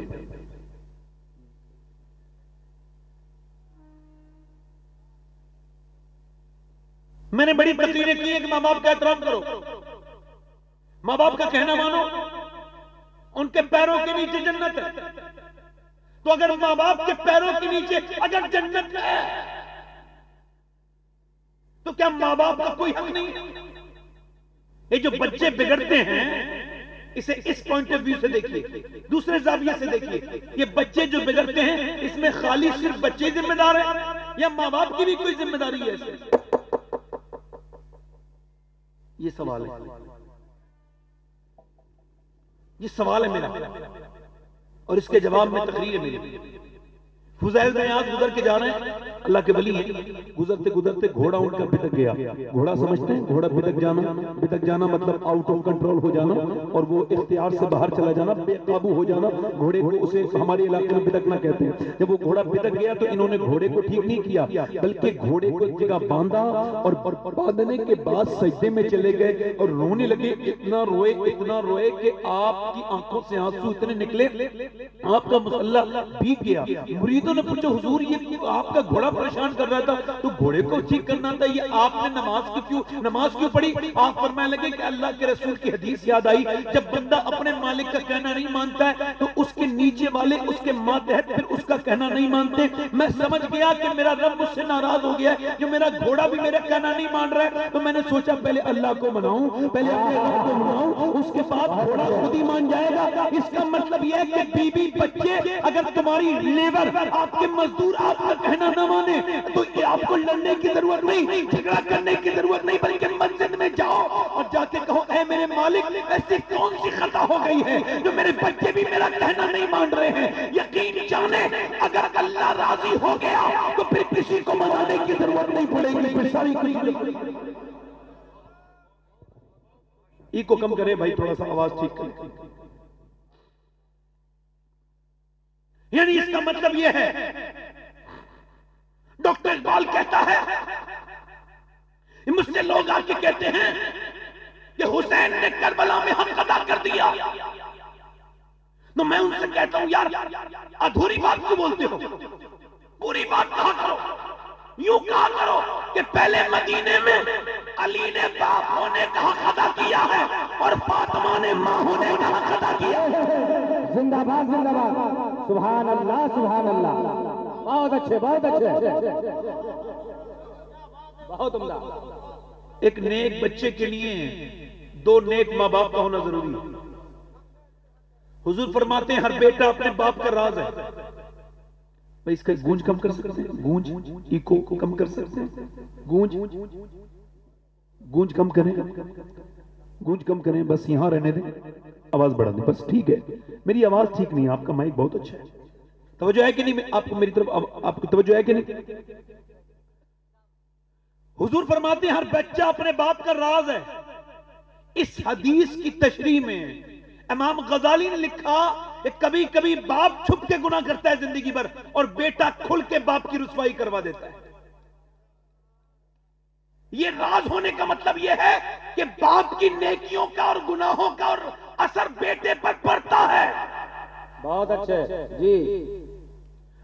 میں نے بڑی تقریریں کی ہیں کہ ماں باپ کا احترام کرو، ماں باپ کا کہنا مانو، ان کے پیروں کے نیچے جنت ہے. تو اگر ماں باپ کے پیروں کے نیچے اگر جنت ہے تو کیا ماں باپ کا کوئی حق نہیں ہے؟ یہ جو بچے بگڑتے ہیں اسے اس پوائنٹ آف ویو سے دیکھیے، دوسرے زاویے سے دیکھیے. یہ بچے جو بگڑتے ہیں اس میں خالی صرف بچے ذمہ دار ہیں یا ماں باپ کی بھی کوئی ذمہ داری ہے؟ یہ سوال ہے، یہ سوال ہے میرا، اور اس کے جواب میں تقریر ہے میری. فضیل بن عیاض گزر کے جا رہے ہیں، اللہ کے ولی ہیں. گزرتے گزرتے گھوڑا ان کا بتک گیا. گھوڑا سمجھتے ہیں گھوڑا بتک جانا مطلب آؤٹ آف کنٹرول ہو جانا اور وہ اختیار سے باہر چلا جانا، بے قابو ہو جانا. گھوڑے کو اسے ہمارے علاقے میں بتکنا کہتے ہیں. جب وہ گھوڑا بتک گیا تو انہوں نے گھوڑے کو ٹھیک نہیں کیا بلکہ گھوڑے کو ایک جگہ باندھا اور باندھنے کے بعد سجدے میں چلے گئے اور رونے لگے. اتنا روئے کہ آپ کی آنکھوں سے آنسو اتنے نکلے آپ کا مسلح بھیگ گیا. مریدوں نے پوچھا حضور یہ آپ کا گھوڑا پریشان کر رہا تھا تو گھوڑے کو ٹھیک کرنا تھا، یہ آپ نے نماز کیوں پڑھی؟ آپ فرمانے لگے کہ اللہ کے رسول کی حدیث یاد آئی، جب بندہ اپنے مالک کا کہنا نہیں مانتا ہے تو اس کے نیچے والے اس کے ماتحت پھر اس کا کہنا نہیں مانتے. میں سمجھ گیا کہ میرا رب مجھ سے ناراض ہو گیا ہے، جو میرا گھوڑا بھی میرا کہنا نہیں مان رہا ہے. تو میں نے سوچا پہلے اللہ کو مناؤں، پہلے اپنے رب کو مناؤں، اس کے بعد گھوڑا خود ہی مان جائے گا. اس کا مطلب یہ ہے کہ بیوی بچے اگر تمہاری لیبر آپ کے مزدور آپ کا کہنا نہ مانے تو یہ آپ کو لڑنے کی ضرورت نہیں، جھگڑا کرنے کی ضرورت نہیں، بلکہ مسجد میں جاؤ اور جا کے کہو اے میرے مالک ایسی کون سی خطا ہو گئی ہے جو میرے بچے بھی میرا کہنا نہیں مان رہے ہیں. یقین جانے اگر اللہ راضی ہو گیا تو پھر کسی کو منانے کی ضرورت نہیں پڑے گی. پھر ساری ای کو کم کرے بھائی، تھوڑا سا آواز ٹھیک کرے. یعنی اس کا مطلب یہ ہے ڈاکٹر اقبال کہتا ہے، مجھ سے لوگ آ کے کہتے ہیں کہ حسین نے کربلا میں حق ادا کر دیا، تو میں ان سے کہتا ہوں یار ادھوری بات کیوں بولتے ہو، پوری بات کہا کرو. یوں کہا کرو کہ پہلے مدینے میں علی نے باپ ہونے کا حق ادا کیا ہے اور فاطمہ نے ماں ہونے کا حق ادا کیا ہے. زندہ باد زندہ باد. سبحان اللہ سبحان اللہ. بہت اچھے بہت اچھے بہت عمدہ. ایک نیک بچے کے لیے دو نیک ماں باپ کا ہونا ضروری ہے. حضور فرماتے ہیں ہر بیٹا اپنے باپ کا راز ہے. بھئی اس کا گونج کم کر سکتے ہیں؟ گونج ایکو کم کر سکتے ہیں؟ گونج کم کریں، گونج کم کریں، بس یہاں رہنے دیں، آواز بڑھا دیں بس. ٹھیک ہے میری آواز ٹھیک نہیں ہے، آپ کا مائک بہت اچھا ہے. توجہ ہے کہ نہیں؟ آپ کو میری طرف آپ کی توجہ ہے کہ نہیں؟ حضور فرماتے ہیں ہر بچہ اپنے باپ کا راز ہے. اس حدیث کی تشریح میں امام غزالی نے لکھا کہ کبھی کبھی باپ چھپ کے گناہ کرتا ہے زندگی بھر اور بیٹا کھل کے باپ کی رسوائی کروا دیتا ہے. یہ راز ہونے کا مطلب یہ ہے کہ باپ کی نیکیوں کا اور گناہوں کا اور اثر بیٹے پر پڑتا ہے. بہت اچھے جی.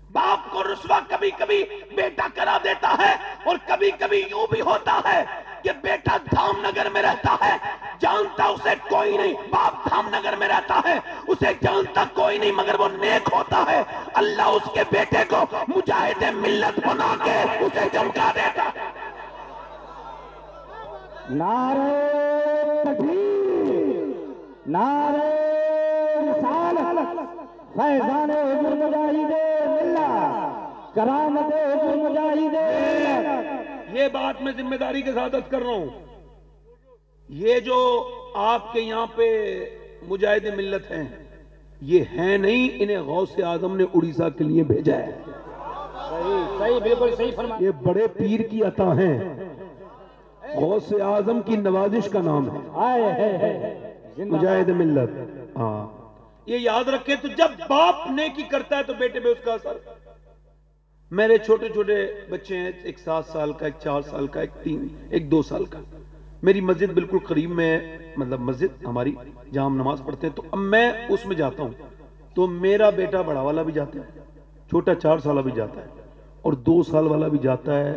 باپ کو رسوا کبھی کبھی بیٹا کرا دیتا ہے اور کبھی کبھی یوں بھی ہوتا ہے کہ بیٹا دھام نگر میں رہتا ہے, جانتا اسے کوئی نہیں. باپ دھام نگر میں رہتا ہے, اسے جانتا کوئی نہیں, مگر وہ نیک ہوتا ہے. اللہ اس کے بیٹے کو مجاہد ملت بنا کے اسے چمکا دیتا ہے. نعرہ تکبیر, نعرہ رسالت, فیضان حضور مجاہد ملت, کرامت حضور مجاہد ملت. یہ بات میں ذمہ داری کے ساتھ عرض کر رہا ہوں, یہ جو آپ کے یہاں پہ مجاہد ملت ہیں یہ ہیں نہیں, انہیں غوث اعظم نے اڑیسہ کے لیے بھیجا ہے. صحیح صحیح بالکل صحیح فرمایا. یہ بڑے پیر کی عطا ہیں, غوث اعظم کی نوازش کا نام ہے مجاہد ملت. ہاں یہ یاد رکھیں. تو جب باپ نیکی کرتا ہے تو بیٹے پہ اس کا اثر. میرے چھوٹے چھوٹے بچے ہیں, ایک 7 سال کا, ایک 4 سال کا, ایک 2 سال کا. میری مسجد بالکل قریب میں ہے, مطلب مسجد ہماری جہاں ہم نماز پڑھتے ہیں, تو اب میں اس میں جاتا ہوں تو میرا بیٹا بڑا والا بھی جاتا ہے, چھوٹا 4 سالہ بھی جاتا ہے, اور 2 سال والا بھی جاتا ہے,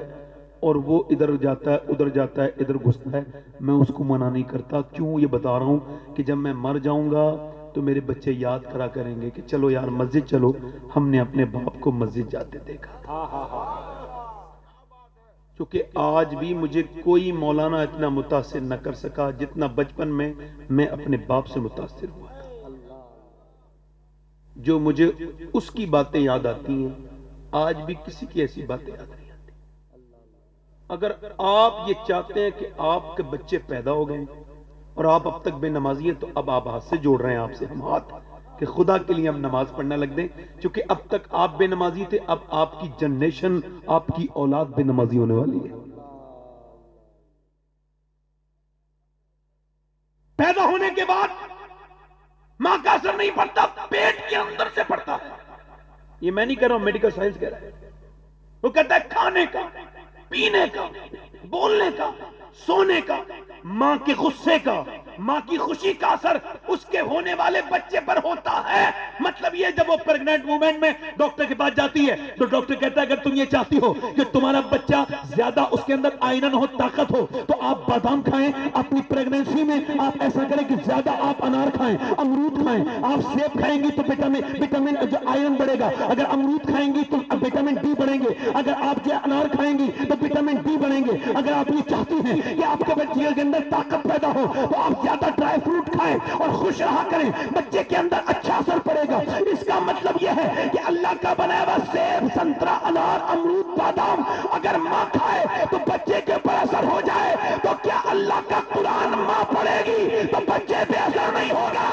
اور وہ ادھر جاتا ہے ادھر جاتا ہے ادھر گھستا ہے. میں اس کو منع نہیں کرتا. کیوں؟ یہ بتا رہا ہوں کہ جب میں مر جاؤں گا تو میرے بچے یاد کرا کریں گے کہ چلو یار مسجد چلو, ہم نے اپنے باپ کو مسجد جاتے دیکھا تھا. کیونکہ آج بھی مجھے کوئی مولانا اتنا متاثر نہ کر سکا جتنا بچپن میں اپنے باپ سے متاثر ہوا تھا. جو مجھے اس کی باتیں یاد آتی ہیں, آج بھی کسی کی ایسی باتیں یاد نہیں آتی. اگر آپ یہ چاہتے ہیں کہ آپ کے بچے پیدا ہو گئے اور آپ اب تک بے نمازی ہیں, تو اب آپ ہاتھ سے جوڑ رہے ہیں آپ سے ہم ہاتھ کہ خدا کے لیے اب نماز پڑھنا لگ دیں. چونکہ اب تک آپ بے نمازی تھے, اب آپ کی جنریشن, آپ کی اولاد بے نمازی ہونے والی ہے. پیدا ہونے کے بعد ماں کا اثر نہیں پڑتا, پیٹ کے اندر سے پڑتا ہے. یہ میں نہیں کہہ رہا ہوں, میڈیکل سائنس کہہ رہا ہے. وہ کہتا ہے کھانے کا, پینے کا, بولنے کا, سونے کا, ماں کے غصے کا, ماں کی خوشی کا اثر اس کے ہونے والے بچے پر ہوتا ہے. مطلب یہ جب وہ پریگننٹ وومن میں ڈاکٹر کے پاس جاتی ہے تو ڈاکٹر کہتا ہے اگر تم یہ چاہتی ہو کہ تمہارا بچہ زیادہ اس کے اندر آئرن ہو, طاقت ہو, تو آپ بادام کھائیں اپنی پریگننسی میں. آپ ایسا کریں کہ زیادہ آپ انار کھائیں, امرود کھائیں. آپ سیب کھائیں گی تو وٹامن جو آئرن بڑھے گا. اگر امرود کھائیں گی تو وٹامن ڈی بڑھیں گے. اگر آپ جو انار کھائیں گی تو وٹامن ڈی بڑھیں گے. اگر آپ یہ چاہتی ہیں کہ آپ کے بچے کے اندر طاقت پیدا ہو تو آپ زیادہ ڈرائی فروٹ کھائیں اور خوش رہا کریں, بچے کے اندر اچھا اثر پڑے گا. اس کا مطلب یہ ہے کہ اللہ کا بنایا ہوا سیب, سنترا, انار, امرود, بادام اگر ماں کھائے تو بچے کے اوپر اثر ہو جائے, تو کیا اللہ کا قرآن ماں پڑھے گی تو بچے پہ اثر نہیں ہوگا؟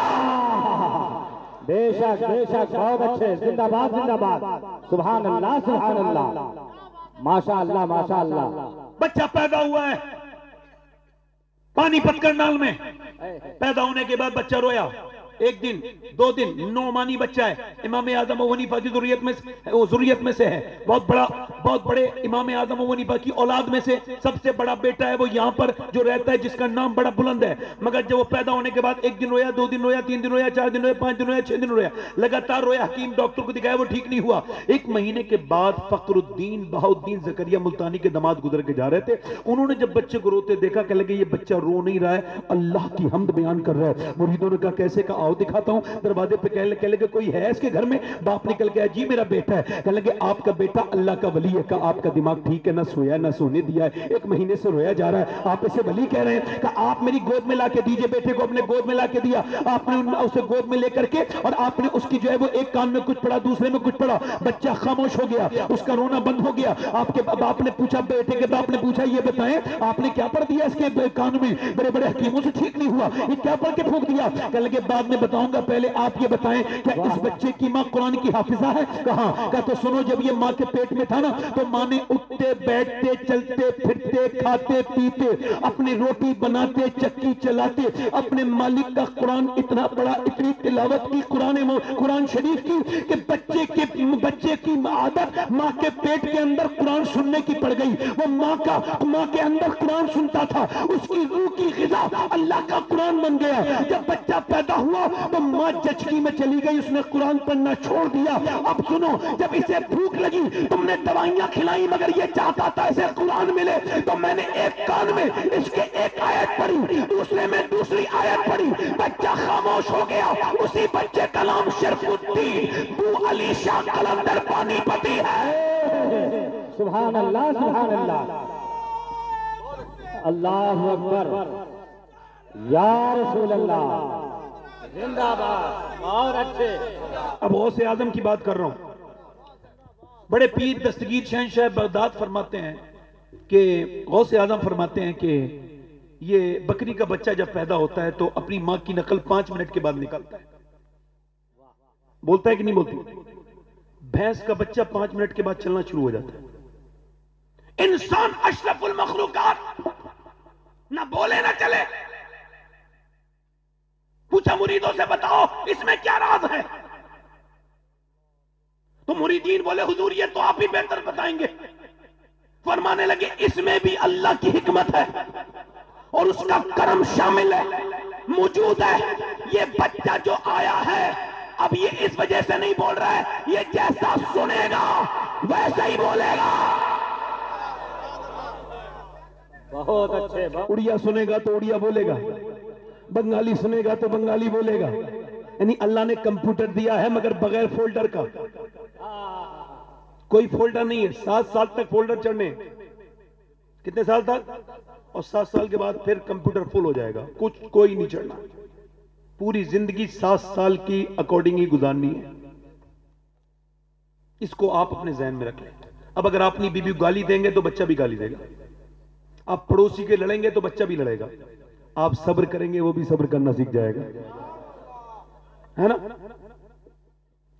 بے شک بے شک. بہت اچھے, زندہ باد زندہ باد. سبحان اللہ سبحان اللہ, ماشاء اللہ ماشاء اللہ. بچہ پیدا ہوا ہے پانی پت کرنال میں, پیدا ہونے کے بعد بچہ رویا, 1 دن 2 دن, 9 مانی بچہ ہے. امام اعظم ابو حنیفہ کی ذریت میں سے ہے, بہت بڑے امام اعظم ابو حنیفہ کی اولاد میں سے سب سے بڑا بیٹا ہے. وہ یہاں پر جو رہتا ہے جس کا نام بڑا بلند ہے, مگر جب وہ پیدا ہونے کے بعد 1 دن رویا, 2 دن رویا, 3 دن رویا, 4 دن رویا, 5 دن رویا, 6 دن رویا, لگاتار رویا. حکیم ڈاکٹر کو دکھایا, وہ ٹھیک نہیں ہوا. 1 مہینے کے بعد فخر الدین بہاؤالدین زکریا ملتانی کے داماد گزر کے جا رہے تھے. انہوں نے جب بچے کو روتے دیکھا, کہنے لگے یہ بچہ رو نہیں رہا ہے, اللہ کی حمد بیان کر رہا ہے. مریدوں نے کہا کیسے؟ کہا آؤ دکھاتا ہوں. دروازے پہ کہنے لگے کوئی ہے اس کے گھر میں؟ باپ نکل گیا, جی میرا بیٹا ہے. کہنے لگے آپ کا بیٹا اللہ کا ولی ہے. کہا آپ کا دماغ ٹھیک ہے, نہ سویا نہ سونے دیا ہے, 1 مہینے سے رویا جا رہا ہے, آپ اسے ولی کہہ رہے ہیں. کہا آپ میری گود میں لا کے دیجئے, بیٹے کو اپنے گود میں لا کے دیا. آپ نے اسے گود میں لے کر کے اور آپ نے اس کی جو ہے وہ ایک کان میں کچھ پڑھا, دوسرے میں کچھ پڑھا. بچہ خاموش ہو گیا, اس کا رونا بند ہو گیا. آپ کے باپ نے پوچھا, بیٹے کے باپ نے پوچھا یہ بتائیں آپ نے کیا پڑھ دیا اس کے کان میں؟ بڑے بڑے حکیموں سے ٹھیک نہیں ہوا, یہ کیا پڑھ کے پھونک دیا؟ کہنے لگے بعد میں باتیں بتاؤں گا، پہلے آپ یہ بتائیں کہ اس بچے کی ماں قرآن کی حافظہ ہے؟ کہاں؟ کہا تو سنو، جب یہ ماں کے پیٹ میں تھا نا تو ماں نے اٹھتے بیٹھتے چلتے پھرتے کھاتے پیتے اپنی روٹی بناتے چکی چلاتے اپنے مالک کا قرآن اتنا پڑھا، اتنی تلاوت کی قرآن شریف کی کہ بچے کی عادت ماں کے پیٹ کے اندر قرآن سننے کی پڑ گئی۔ وہ ماں کے اندر قرآن سنتا تھا، اس کی روح کی غذا اللہ کا قرآن بن گیا۔ جب بچہ پیدا ہوا تو ماں جچکی میں چلی گئی، اس نے قرآن پڑھنا چھوڑ دیا۔ اب سنو، جب اسے بھوک لگی تم نے دوائیاں کھلائی، مگر یہ چاہتا تھا اسے قرآن ملے، تو میں نے ایک کان میں اس کے ایک آیت پڑھی، دوسرے میں دوسری آیت پڑھی، بچہ خاموش ہو گیا۔ اسی بچے کا نام شرف الدین بو علی شاہ قلندر پانی پتی ہے۔ سبحان اللہ سبحان اللہ، اللہ اکبر، یا رسول اللہ، زندہ باد، اور اچھے۔ اب غوث اعظم کی بات کر رہا ہوں۔ بڑے پیر دستگیر شہنشاہ بغداد فرماتے ہیں کہ غوث اعظم فرماتے ہیں کہ یہ بکری کا بچہ جب پیدا ہوتا ہے تو اپنی ماں کی نقل 5 منٹ کے بعد نکالتا ہے۔ بولتا ہے کہ نہیں بولتی؟ بھینس کا بچہ 5 منٹ کے بعد چلنا شروع ہو جاتا ہے۔ انسان اشرف المخلوقات، نہ بولے نہ چلے۔ پوچھا مریدوں سے، بتاؤ اس میں کیا راز ہے؟ تو مریدین بولے حضور یہ تو آپ ہی بہتر بتائیں گے۔ فرمانے لگے اس میں بھی اللہ کی حکمت ہے اور اس کا کرم شامل ہے، موجود ہے۔ یہ بچہ جو آیا ہے اب یہ اس وجہ سے نہیں بول رہا ہے، یہ جیسا سنے گا ویسا ہی بولے گا۔ بہت اچھے، اڑیا سنے گا تو اڑیا بولے گا، بنگالی سنے گا تو بنگالی بولے گا۔ یعنی اللہ نے کمپیوٹر دیا ہے مگر بغیر فولڈر کا، کوئی فولڈر نہیں ہے۔ 7 سال تک فولڈر چڑھنے، کتنے سال تک؟ اور 7 سال کے بعد پھر کمپیوٹر فل ہو جائے گا، کچھ کوئی نہیں چڑھنا۔ پوری زندگی 7 سال کی اکارڈنگ ہی گزارنی ہے۔ اس کو آپ اپنے ذہن میں رکھ لیں۔ اب اگر آپ اپنی بیوی کو گالی دیں گے تو بچہ بھی گالی دے گا، آپ پڑوسی کے لڑیں گے تو بچہ بھی لڑے گا، آپ صبر کریں گے وہ بھی صبر کرنا سیکھ جائے گا، ہے نا؟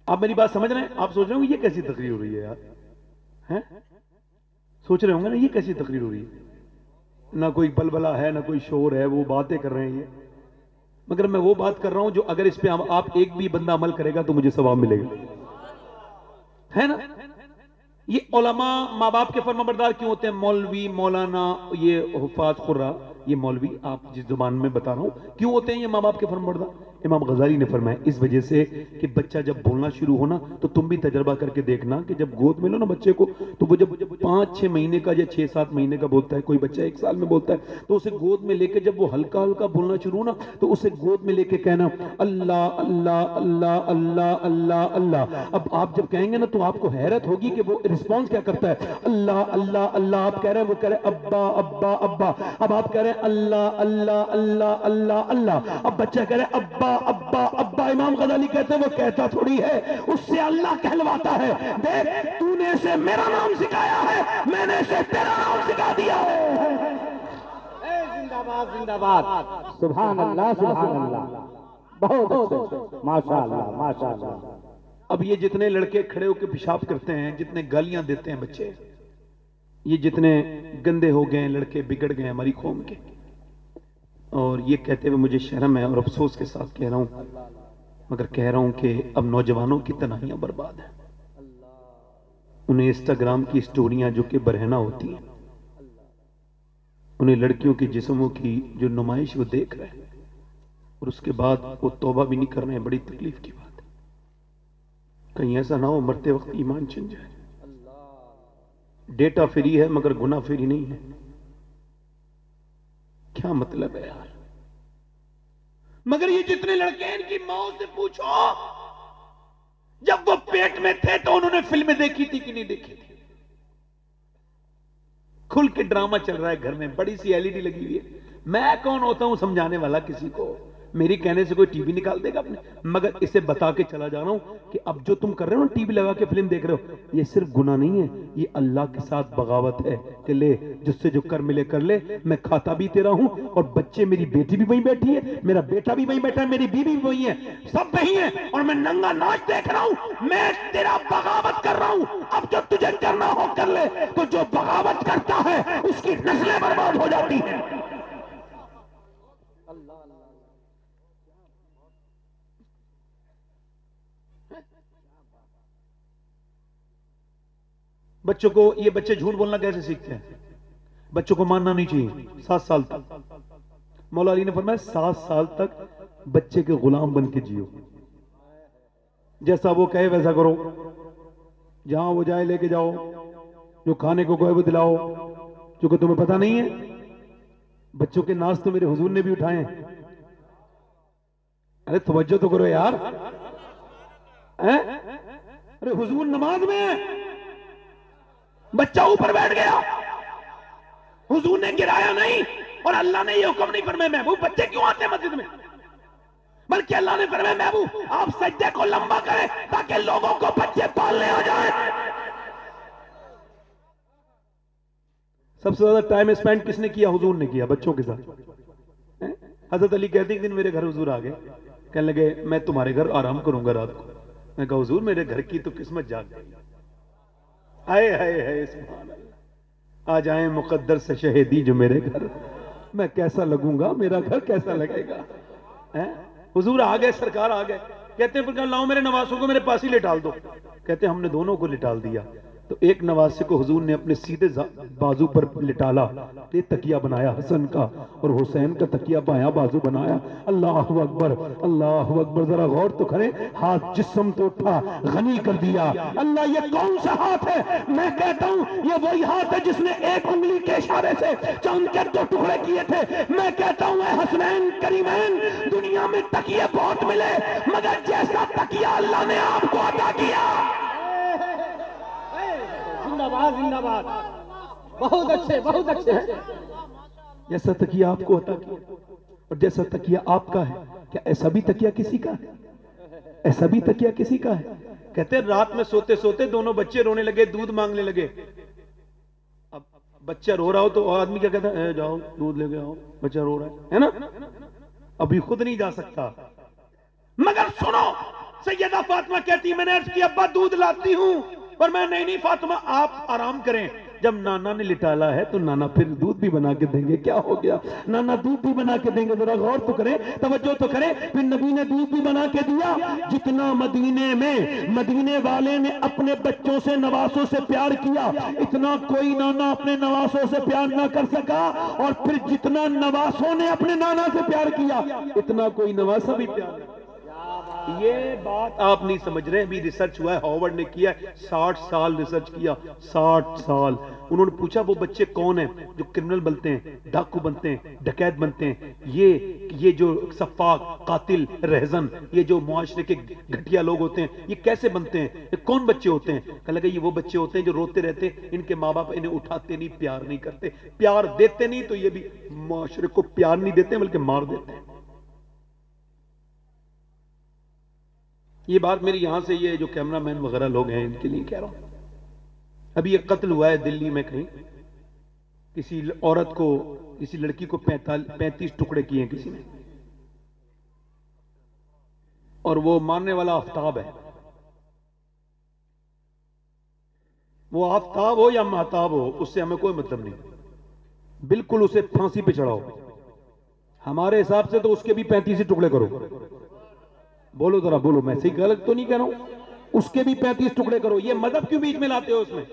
آپ میری بات سمجھ رہے ہیں؟ آپ سوچ رہے ہوں گے یہ کیسی تقریر ہو رہی ہے یار، سوچ رہے ہوں گے نا یہ کیسی تقریر ہو رہی ہے، نہ کوئی بلبلہ ہے نہ کوئی شور ہے، وہ باتیں کر رہے ہیں یہ۔ مگر میں وہ بات کر رہا ہوں جو اگر اس پہ آپ ایک بھی بندہ عمل کرے گا تو مجھے ثواب ملے گا، ہے نا؟ یہ علماء ماں باپ کے فرمانبردار کیوں ہوتے ہیں؟ مولوی، مولانا، یہ حفاظ قرہ، یہ مولوی آپ جس زبان میں بتا رہا ہوں کیوں ہوتے ہیں یہ ماں باپ کے فرمانبردار؟ امام غزالی نے فرمایا اس وجہ سے کہ بچہ جب بولنا شروع ہونا تو تم بھی تجربہ کر کے دیکھنا کہ جب گود میں لو نا بچے کو تو وہ جب 5-6 مہینے کا یا 6-7 مہینے کا بولتا ہے، کوئی بچہ 1 سال میں بولتا ہے، تو اسے گود میں لے کے جب وہ ہلکا ہلکا بولنا شروع ہونا تو اسے گود میں لے کے کہنا اللہ اللہ اللہ اللہ اللہ اللہ۔ اب آپ جب کہیں گے نا تو آپ کو حیرت ہوگی کہ وہ رسپانس کیا کرتا ہے۔ اللہ اللہ اللہ آپ کہہ رہے ہیں، وہ کہہ رہے ہیں ابا ابا ابا۔ اب آپ کہہ رہے ہیں اللہ اللہ اللہ اللہ اللہ، اب بچہ کہہ رہے ہیں ابا ابا ابا۔ امام غزالی کہتے ہیں وہ کہتا تھوڑی ہے، اس سے اللہ کہلواتا ہے۔ دیکھ تو نے اسے میرا نام سکھایا ہے، میں نے اسے تیرا نام سکھا دیا ہے۔ زندہ باد زندہ باد، سبحان اللہ سبحان اللہ، بہت اچھے، ماشاءاللہ ماشاءاللہ۔ اب یہ جتنے لڑکے کھڑے ہو کے پیشاب کرتے ہیں، جتنے گالیاں دیتے ہیں بچے، یہ جتنے گندے ہو گئے ہیں، لڑکے بگڑ گئے ہیں ہماری قوم کے، اور یہ کہتے ہوئے مجھے شرم ہے اور افسوس کے ساتھ کہہ رہا ہوں، مگر کہہ رہا ہوں کہ اب نوجوانوں کی تنہائیاں برباد ہیں۔ انہیں انسٹاگرام کی سٹوریاں جو کہ برہنہ ہوتی ہیں، انہیں لڑکیوں کے جسموں کی جو نمائش وہ دیکھ رہے ہیں اور اس کے بعد وہ توبہ بھی نہیں کر رہے ہیں، بڑی تکلیف کی بات ہے۔ کہیں ایسا نہ ہو مرتے وقت ایمان چھن جائے۔ ڈیٹا فری ہے مگر گناہ فری نہیں ہے، کیا مطلب ہے یار؟ مگر یہ جتنے لڑکے ان کی ماں سے پوچھو جب وہ پیٹ میں تھے تو انہوں نے فلمیں دیکھی تھی کہ نہیں دیکھی تھی؟ کھل کے ڈرامہ چل رہا ہے گھر میں، بڑی سی LED لگی ہوئی ہے۔ میں کون ہوتا ہوں سمجھانے والا کسی کو؟ میری کہنے سے کوئی ٹی وی نکال دے گا اپنے؟ مگر اسے بتا کے چلا جا رہا ہوں کہ اب جو تم کر رہے ہو نا، ٹی وی لگا کے فلم دیکھ رہے ہو، یہ صرف گناہ نہیں ہے، یہ اللہ کے ساتھ بغاوت ہے کہ لے جس سے جو کر ملے کر لے، میں کھاتا بھی تیرا ہوں، اور بچے، میری بیٹی بھی وہیں بیٹھی ہے، میرا بیٹا بھی وہیں بیٹھا ہے، میری بیوی بھی وہیں ہے، سب وہیں ہیں، اور میں ننگا ناچ دیکھ رہا ہوں، میں تیرا بغاوت کر رہا ہوں۔ اب جو تجھے کرنا ہو کر لے، تو جو بغاوت کرتا ہے اس کی نسلیں برباد ہو جاتی ہیں۔ بچوں کو، یہ بچے جھوٹ بولنا کیسے سیکھتے ہیں؟ بچوں کو ماننا نہیں چاہیے 7 سال تک۔ مولا علی نے فرمایا 7 سال تک بچے کے غلام بن کے جیو، جیسا وہ کہے ویسا کرو، جہاں وہ جائے لے کے جاؤ، جو کھانے کو کہے وہ دلاؤ، کیونکہ تمہیں پتہ نہیں ہے بچوں کے ناز تو میرے حضور نے بھی اٹھائے ہیں۔ ارے توجہ تو کرو یار، ارے حضور نماز میں ہے، بچہ اوپر بیٹھ گیا، حضور نے گرایا نہیں، اور اللہ نے یہ حکم نہیں فرمایا محبوب بچے کیوں آتے ہیں مسجد میں، بلکہ اللہ نے فرمایا محبوب آپ سجدے کو لمبا کریں تاکہ لوگوں کو بچے پالنے آ جائیں۔ سب سے زیادہ ٹائم اسپینڈ کس نے کیا؟ حضور نے کیا بچوں کے ساتھ۔ حضرت علی کہتے ہیں ایک دن میرے گھر حضور آ گئے، کہنے لگے میں تمہارے گھر آرام کروں گا رات کو۔ میں کہا حضور میرے گھر کی تو قسمت جاگ گئی، آئے ہائے ہائے سبحان اللہ، آ جائیں مقدر سے شہیدی جو میرے گھر، میں کیسا لگوں گا، میرا گھر کیسا لگے گا۔ حضور آ گئے، سرکار آ گئے، کہتے ہیں پھر لاؤ میرے نواسوں کو میرے پاس ہی لٹال دو۔ کہتے ہیں ہم نے دونوں کو لٹال دیا، تو ایک نواسے کو حضور نے اپنے سیدھے بازو پر لٹالا، یہ تکیہ بنایا حسن کا، اور حسین کا تکیہ بایاں بازو بنایا۔ اللہ اکبر، اللہ اکبر، ذرا غور تو کریں، ہاتھ جسم تو اٹھا، غنی کر دیا۔ اللہ یہ کون سا ہاتھ ہے؟ میں کہتا ہوں یہ وہی ہاتھ ہے جس نے ایک انگلی کے اشارے سے چاند کے 2 ٹکڑے کیے تھے۔ میں کہتا ہوں اے حسنین کریمین، دنیا میں تکیے بہت ملے، مگر جیسا تکیہ اللہ نے آپ کو عطا کیا، زندہ باد زندہ باد، بہت اچھے بہت اچھے، جیسا تکیہ آپ کو عطا کیا اور جیسا تکیہ آپ کا ہے، کیا ایسا بھی تکیہ کسی کا ہے؟ ایسا بھی تکیہ کسی کا ہے؟ کہتے ہیں رات میں سوتے سوتے دونوں بچے رونے لگے، دودھ مانگنے لگے۔ اب بچہ رو رہا ہو تو آدمی کیا کہتا ہے؟ جاؤ دودھ لے کے آؤ، بچہ رو رہا ہے نا، ابھی خود نہیں جا سکتا۔ مگر سنو، سیدہ فاطمہ کہتی میں نے عرض کی ابا دودھ لاتی ہوں، اور میں نہیں فاطمہ آپ آرام کریں۔ جب نانا نے لٹالا ہے تو نانا پھر دودھ بھی بنا کے دیں گے، کیا ہو گیا؟ نانا دودھ بھی بنا کے دیں گے، ذرا غور تو کریں، توجہ تو کریں۔ پھر نبی نے دودھ بھی بنا کے دیا۔ جتنا مدینے میں مدینے والے نے اپنے بچوں سے نواسوں سے پیار کیا، اتنا کوئی نانا اپنے نواسوں سے پیار نہ کر سکا، اور پھر جتنا نواسوں نے اپنے نانا سے پیار کیا، اتنا کوئی نواسا بھی پیار نہیں۔ یہ بات آپ نہیں سمجھ رہے، ابھی ریسرچ ہوا ہے، ہارورڈ نے کیا ہے، 60 سال ریسرچ کیا، 60 سال۔ انہوں نے پوچھا وہ بچے کون ہیں جو کرمنل بنتے ہیں، ڈاکو بنتے ہیں، ڈکیت بنتے ہیں، یہ جو سفاک، قاتل، رہزن، یہ جو معاشرے کے گھٹیا لوگ ہوتے ہیں، یہ کیسے بنتے ہیں؟ یہ کون بچے ہوتے ہیں؟ کہنے لگا یہ وہ بچے ہوتے ہیں جو روتے رہتے ہیں، ان کے ماں باپ انہیں اٹھاتے نہیں، پیار نہیں کرتے، پیار دیتے نہیں، تو یہ بھی معاشرے کو پیار نہیں دیتے بلکہ مار دیتے ہیں۔ یہ بات میری یہاں سے، یہ جو کیمرہ مین وغیرہ لوگ ہیں ان کے لیے کہہ رہا ہوں۔ ابھی ایک قتل ہوا ہے دلی میں، کہیں کسی عورت کو، کسی لڑکی کو 35 ٹکڑے کیے ہیں کسی نے، اور وہ مارنے والا آفتاب ہے۔ وہ آفتاب ہو یا مہتاب ہو، اس سے ہمیں کوئی مطلب نہیں، بالکل اسے پھانسی پہ چڑھاؤ۔ ہمارے حساب سے تو اس کے بھی 35 ٹکڑے کرو۔ بولو ذرا بولو، میں صحیح غلط تو نہیں کہہ رہا ہوں؟ اس کے بھی 35 ٹکڑے کرو۔ یہ مذہب کیوں بیچ میں لاتے ہو اس میں؟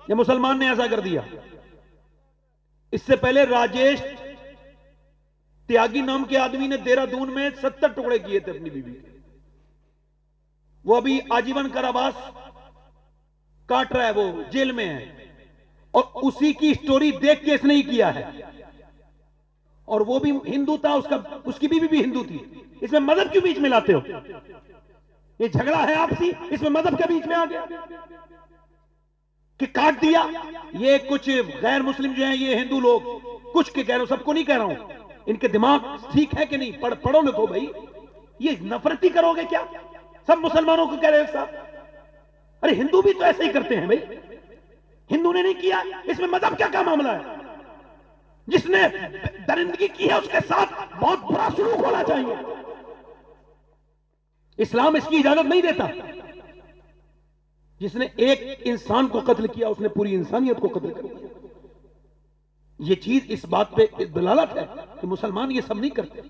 یہ مسلمان نے ایسا کر دیا۔ اس سے پہلے راجیش تیاگی نام کے آدمی نے دہرادون میں 70 ٹکڑے کیے تھے اپنی بیوی کے۔ وہ ابھی آجیون کراواس کاٹ رہا ہے، وہ جیل میں ہے، اور اسی کی سٹوری دیکھ کے اس نے ہی کیا ہے، اور وہ بھی ہندو تھا، اس کی بیوی بھی ہندو تھی۔ اس میں مذہب کیوں بیچ میں لاتے ہو؟ یہ جھگڑا ہے آپسی، اس میں مذہب کے بیچ میں آ گیا کہ کاٹ دیا۔ یہ کچھ غیر مسلم جو ہیں، یہ ہندو لوگ کچھ کے کہہ رہا ہوں، سب کو نہیں کہہ رہا ہوں، ان کے دماغ ٹھیک ہے کہ نہیں؟ پڑھو لکھو بھائی، یہ نفرتی کرو گے کیا؟ سب مسلمانوں کو کہہ رہے ایک ساتھ؟ ارے ہندو بھی تو ایسے ہی کرتے ہیں بھائی، ہندو نے نہیں کیا، اس میں مذہب کیا معاملہ ہے؟ جس نے درندگی کی ہے اس کے ساتھ بہت برا سلوک ہونا چاہیے، اسلام اس کی اجازت نہیں دیتا۔ جس نے ایک انسان کو قتل کیا اس نے پوری انسانیت کو قتل کر دیا۔ یہ چیز اس بات پہ دلالت ہے کہ مسلمان یہ سب نہیں کرتے،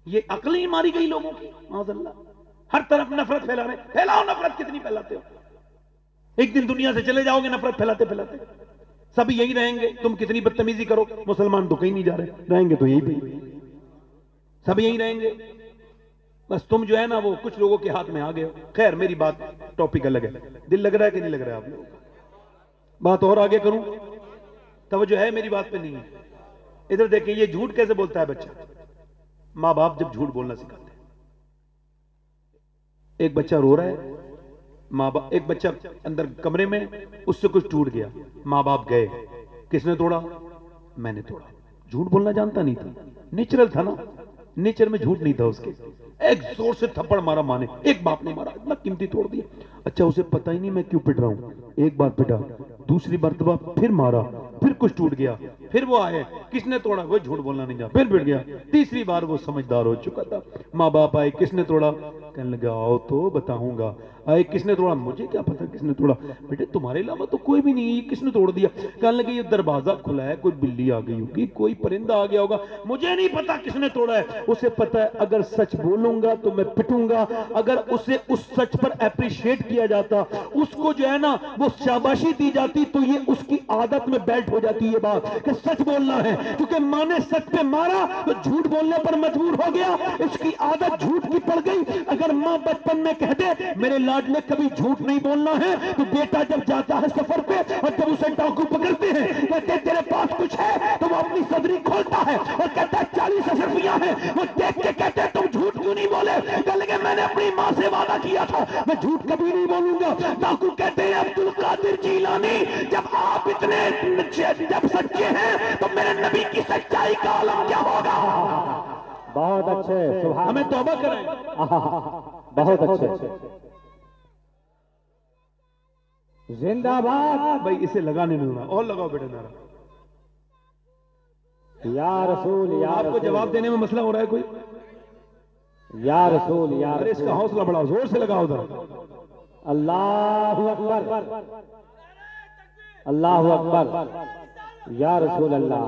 یہ عقلیں ماری گئی لوگوں کی، معاذ اللہ۔ ہر طرف نفرت پھیلا رہے، پھیلاؤ نفرت، کتنی پھیلاتے ہو؟ ایک دن دنیا سے چلے جاؤ گے نفرت پھیلاتے پھیلاتے، سب یہی رہیں گے۔ تم کتنی بدتمیزی کرو، مسلمان تو کہیں نہیں جا رہیں گے تو یہی پہ سب یہی رہیں گے۔ بس تم جو ہے نا وہ کچھ لوگوں کے ہاتھ میں آ گئے ہو۔ خیر میری بات ٹاپک الگ ہے، دل لگ رہا ہے کہ نہیں لگ رہا ہے آپ لوگوں کا؟ بات اور آگے کروں، توجہ ہے میری بات پہ نہیں ہے؟ ادھر دیکھیں یہ جھوٹ کیسے بولتا ہے بچہ۔ ماں باپ جب جھوٹ بولنا سکھاتے ہیں، ایک بچہ رو رہا ہے، ماں باپ، ایک بچہ اندر کمرے میں، اس سے کچھ ٹوٹ گیا، ماں باپ گئے، کس نے توڑا؟ میں نے توڑا۔ جھوٹ بولنا جانتا نہیں تھا، نیچرل تھا نا، نیچر میں جھوٹ نہیں تھا اس کے۔ ایک زور سے تھپڑ مارا ماں نے، ایک باپ نے مارا، اتنا قیمتی توڑ دیا۔ اچھا اسے پتہ ہی نہیں میں کیوں پٹ رہا ہوں، ایک بار پٹا، دوسری مرتبہ پھر مارا، پھر کچھ ٹوٹ گیا، پھر وہ آئے، کس نے توڑا؟ وہ جھوٹ بولنا نہیں جانتا، پھر پٹ گیا، تیسری بار وہ سمجھدار ہو چکا تھا۔ ماں باپ آئے، کس نے توڑا؟ کہنے لگا آؤ تو بتاؤں گا۔ آئے، کس نے توڑا؟ مجھے کیا پتا کس نے توڑا، بیٹے تمہارے علاوہ تو کوئی بھی نہیں ہے، یہ کس نے توڑ دیا؟ کہنے لگے یہ دروازہ کھلا ہے، کوئی بلی آ گئی ہوگی، کوئی پرندہ آ گیا ہوگا، مجھے نہیں پتا کس نے توڑا ہے۔ اسے پتا ہے اگر سچ بولوں گا تو میں پٹوں گا، اگر اسے اس سچ پر اپریشیٹ کیا جاتا، اس کو جو ہے نا وہ شاباشی دی جاتی، تو یہ اس کی عادت میں بیٹھ ہو جاتی یہ بات کہ سچ بولنا ہے۔ کیونکہ ماں نے سچ پہ مارا تو جھوٹ بولنے پر مجبور ہو گیا، اس کی عادت جھوٹ کی پڑ گئی۔ اگر ماں بچپن میں کہہ دے میرے لاڈلے کبھی جھوٹ نہیں بولنا ہے، تو بیٹا جب جاتا ہے سفر پہ اور جب اسے ڈاکو پکڑتے ہیں کہتے تیرے پاس کچھ ہے، تو وہ اپنی صدری کھولتا ہے اور کہتا ہے 40 اشرفیاں ہیں، وہ دیکھ کے کہتے ہیں تم جھوٹ کیوں نہیں بولے؟ کہنے لگے میں نے اپنی ماں سے وعدہ کیا تھا میں جھوٹ کبھی نہیں بولوں گا۔ ڈاکو کہتے ہیں عبدالقادر جیلانی جب آپ اتنے جب سچے ہیں تو میرے نبی کی سچائی کا عالم کیا ہوگا؟ بہت اچھے، سبحان، ہمیں توبہ کرائیں، بہت اچھے، زندہ باد بھائی اسے لگانے نہیں ہونا، اور لگاؤ بیٹے نعرہ۔ یا رسول، یا آپ کو رسول، جواب دینے میں مسئلہ ہو رہا ہے کوئی؟ یا رسول، یا ارے اس کا رسول، حوصلہ بڑھاؤ، زور سے لگاؤ ادھر۔ اللہ اکبر، اللہ اکبر، یا رسول اللہ،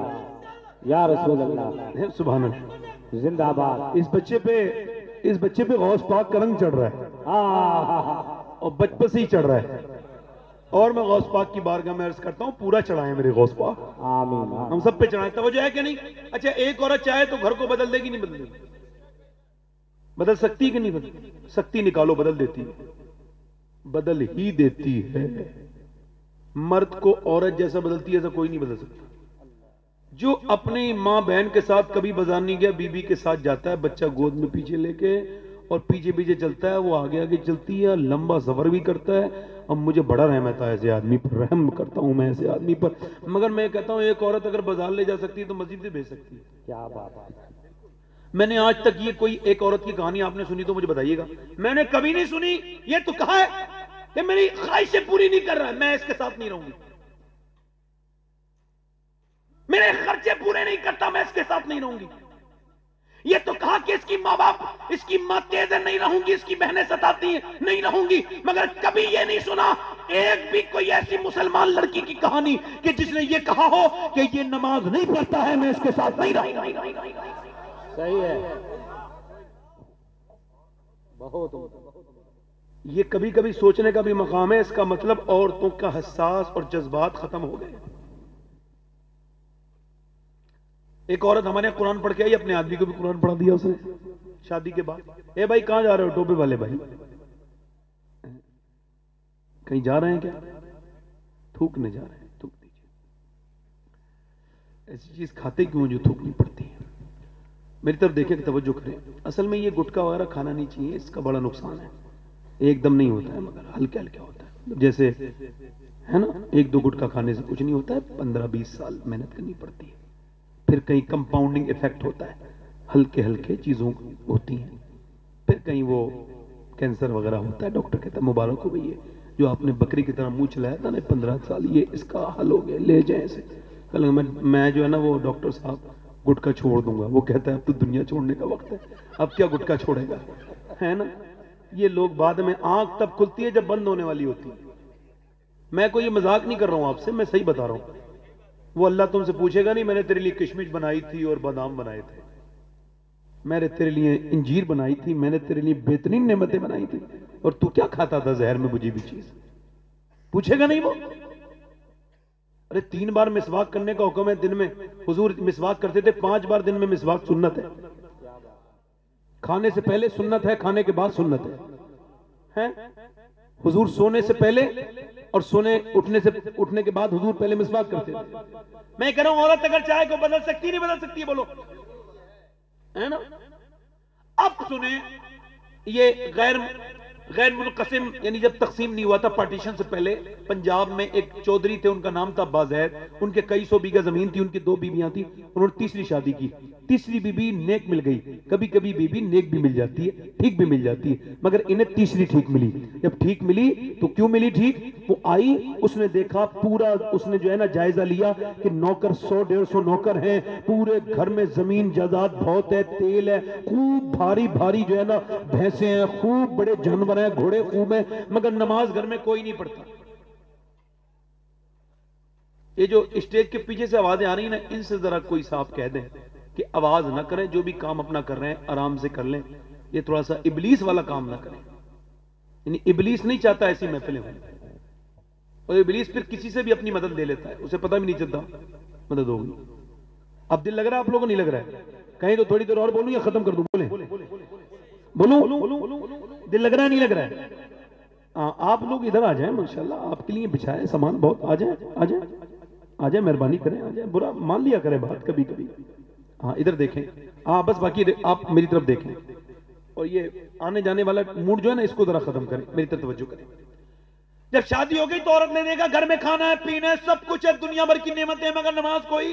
یا رسول اللہ، سبحان اللہ۔ زندہ باد۔ اس بچے پہ غوث پاک کا رنگ چڑھ رہا ہے، اور بچپن سے ہی چڑھ رہا ہے، اور میں غوث پاک کی بارگاہ میں عرض کرتا ہوں پورا چڑھائیں میرے غوث پاک، آمین، ہم سب پہ چڑھائیں۔ توجہ ہے کہ نہیں؟ اچھا ایک عورت چاہے تو گھر کو بدل دے گی نہیں بدل دے گی؟ بدل سکتی کہ نہیں بدل سکتی؟ نکالو، بدل دیتی ہے، بدل ہی دیتی ہے۔ مرد کو عورت جیسا بدلتی ہے ایسا کوئی نہیں بدل سکتا۔ جو اپنی ماں بہن کے ساتھ کبھی بازار نہیں گیا، بی بی کے ساتھ جاتا ہے، بچہ گود میں پیچھے لے کے اور پیچھے پیچھے چلتا ہے، وہ آگے آگے چلتی ہے، لمبا سفر بھی کرتا ہے۔ اب مجھے بڑا رحم آتا ہے ایسے آدمی پر، رحم کرتا ہوں میں ایسے آدمی پر، مگر میں کہتا ہوں ایک عورت اگر بازار لے جا سکتی ہے تو مسجد سے بھیج سکتی ہے۔ کیا بات ہے، میں نے آج تک یہ کوئی ایک عورت کی کہانی آپ نے سنی تو مجھے بتائیے گا، میں نے کبھی نہیں سنی۔ یہ تو کہا ہے کہ میری خواہشیں پوری نہیں کر رہا ہے، میں اس کے ساتھ نہیں رہوں گی، میرے خرچے پورے نہیں کرتا، میں اس کے ساتھ نہیں رہوں گی۔ یہ تو کہا کہ اس کی ماں باپ، اس کی ماں تیز ہے نہیں رہوں گی، اس کی بہنیں ستاتی ہیں نہیں رہوں گی، مگر کبھی یہ نہیں سنا ایک بھی کوئی ایسی مسلمان لڑکی کی کہانی کہ جس نے یہ کہا ہو کہ یہ نماز نہیں پڑھتا ہے میں اس کے ساتھ نہیں رہوں گی۔ صحیح ہے، بہت، یہ کبھی کبھی سوچنے کا بھی مقام ہے۔ اس کا مطلب عورتوں کا حساس اور جذبات ختم ہو گئے۔ ایک عورت ہمارے قرآن پڑھ کے آئی، اپنے آدمی کو بھی قرآن پڑھا دیا اس نے شادی کے بعد۔ اے بھائی کہاں جا رہے ہو؟ ٹوپے والے بھائی کہیں جا رہے ہیں کیا؟ تھوکنے جا رہے ہیں، تھوک دیجیے۔ ایسی چیز کھاتے کیوں جو تھوکنی پڑتی ہے؟ میری طرف دیکھیں کہ توجہ کریں، اصل میں یہ گٹکا وغیرہ کھانا نہیں چاہیے، اس کا بڑا نقصان ہے، ایک دم نہیں ہوتا ہے مگر ہلکا ہلکا ہوتا ہے، جیسے ہے نا ایک دو گٹکا کھانے سے کچھ نہیں ہوتا ہے، 15-20 سال محنت کرنی پڑتی ہے، پھر کہیں کمپاؤنڈنگ ایفیکٹ ہوتا ہے، ہلکے ہلکے چیزوں ہوتی ہیں، پھر کہیں وہ کینسر وغیرہ ہوتا ہے، ڈاکٹر کہتا ہے مبارک ہو بھئی یہ جو آپ نے بکری کی طرح منہ چلایا تھا نا 15 سال، یہ اس کا حل ہو گیا، لے جائیں اسے۔ میں جو ہے نا وہ ڈاکٹر صاحب گٹکا چھوڑ دوں گا۔ وہ کہتا ہے اب تو دنیا چھوڑنے کا وقت ہے، اب کیا گٹکا چھوڑے گا، ہے نا۔ یہ لوگ بعد میں آنکھ تب کھلتی ہے جب بند ہونے والی ہوتی ہے۔ میں کوئی یہ مذاق نہیں کر رہا ہوں آپ سے، میں صحیح بتا رہا ہوں۔ وہ اللہ تم سے پوچھے گا نہیں میں نے تیرے لیے کشمش بنائی تھی اور بادام بنائے تھے، میں نے تیرے لیے انجیر بنائی تھی، میں نے تیرے لیے بہترین نعمتیں بنائی تھی، اور تو کیا کھاتا تھا زہر میں بجھی ہوئی چیز؟ پوچھے گا نہیں وہ؟ ارے 3 بار مسواک کرنے کا حکم ہے دن میں، حضور مسواک کرتے تھے 5 بار دن میں، مسواک سنت ہے، کھانے سے پہلے سنت ہے، کھانے کے بعد سنت ہے۔ حضور سونے سے پہلے اور اٹھنے کے بعد حضور پہلے مسواک کرتے تھے۔ میں کہہ رہا ہوں عورت اگر چاہے کو بدل سکتی نہیں بدل سکتی ہے، بولو، ہے نا۔ اب سنیں، یہ غیر منقسم یعنی جب تقسیم نہیں ہوا تھا پارٹیشن سے پہلے، پنجاب میں ایک چودھری تھے، ان کا نام تھا بازید، ان کے کئی سو بیگہ زمین تھی، ان کی 2 بیویاں تھیں، انہوں نے تیسری شادی کی، تیسری بیوی نیک مل گئی۔ کبھی کبھی بیوی نیک بھی مل جاتی ہے، ٹھیک بھی مل جاتی ہے، مگر انہیں تیسری ٹھیک ملی۔ جب ٹھیک ملی تو کیوں ملی ٹھیک؟ وہ آئی، اس نے دیکھا پورا، اس نے جو ہے نا جائزہ لیا کہ نوکر 100-150 نوکر ہیں، پورے گھر میں زمین جائیداد بہت ہے، تیل ہے، خوب بھاری بھاری جو ہے نا بھینسیں ہیں، خوب بڑے جانور ہیں، گھوڑے خوب ہیں، مگر نماز گھر میں کوئی نہیں پڑھتا۔ یہ جو اسٹیج کے پیچھے سے آوازیں آ رہی ہیں نا، ان سے ذرا کوئی صاحب کہہ دیں کہ آواز نہ کریں، جو بھی کام اپنا کر رہے ہیں آرام سے کر لیں، یہ تھوڑا سا ابلیس والا کام نہ کریں۔ یعنی ابلیس نہیں چاہتا ایسی محفلیں ہوں، اور ابلیس پھر کسی سے بھی اپنی مدد لے لیتا ہے، اسے پتہ بھی نہیں چلتا مدد ہوگی۔ اب دل لگ رہا ہے آپ لوگوں کو؟ نہیں لگ رہا ہے؟ کہیں تو تھوڑی دیر اور بولوں یا ختم کر دوں؟ بولیں بولوں، دل لگ رہا ہے نہیں لگ رہا ہے؟ آپ لوگ ادھر آ جائیں، ماشاءاللہ آپ کے لیے بچھائے سامان بہت، آ جائیں آ جائیں آ جائیں، مہربانی کریں، آ جائیں، برا مان لیا کریں بات کبھی کبھی۔ ہاں ادھر دیکھیں، بس باقی آپ میری طرف دیکھیں، اور یہ آنے جانے والا موڈ جو ہے نا اس کو ذرا ختم کریں، میری طرف توجہ کریں۔ جب شادی ہو گئی تو عورت نے دیکھا گھر میں کھانا ہے، پینا ہے، سب کچھ ہے، دنیا بھر کی نعمتیں ہیں، مگر نماز کوئی۔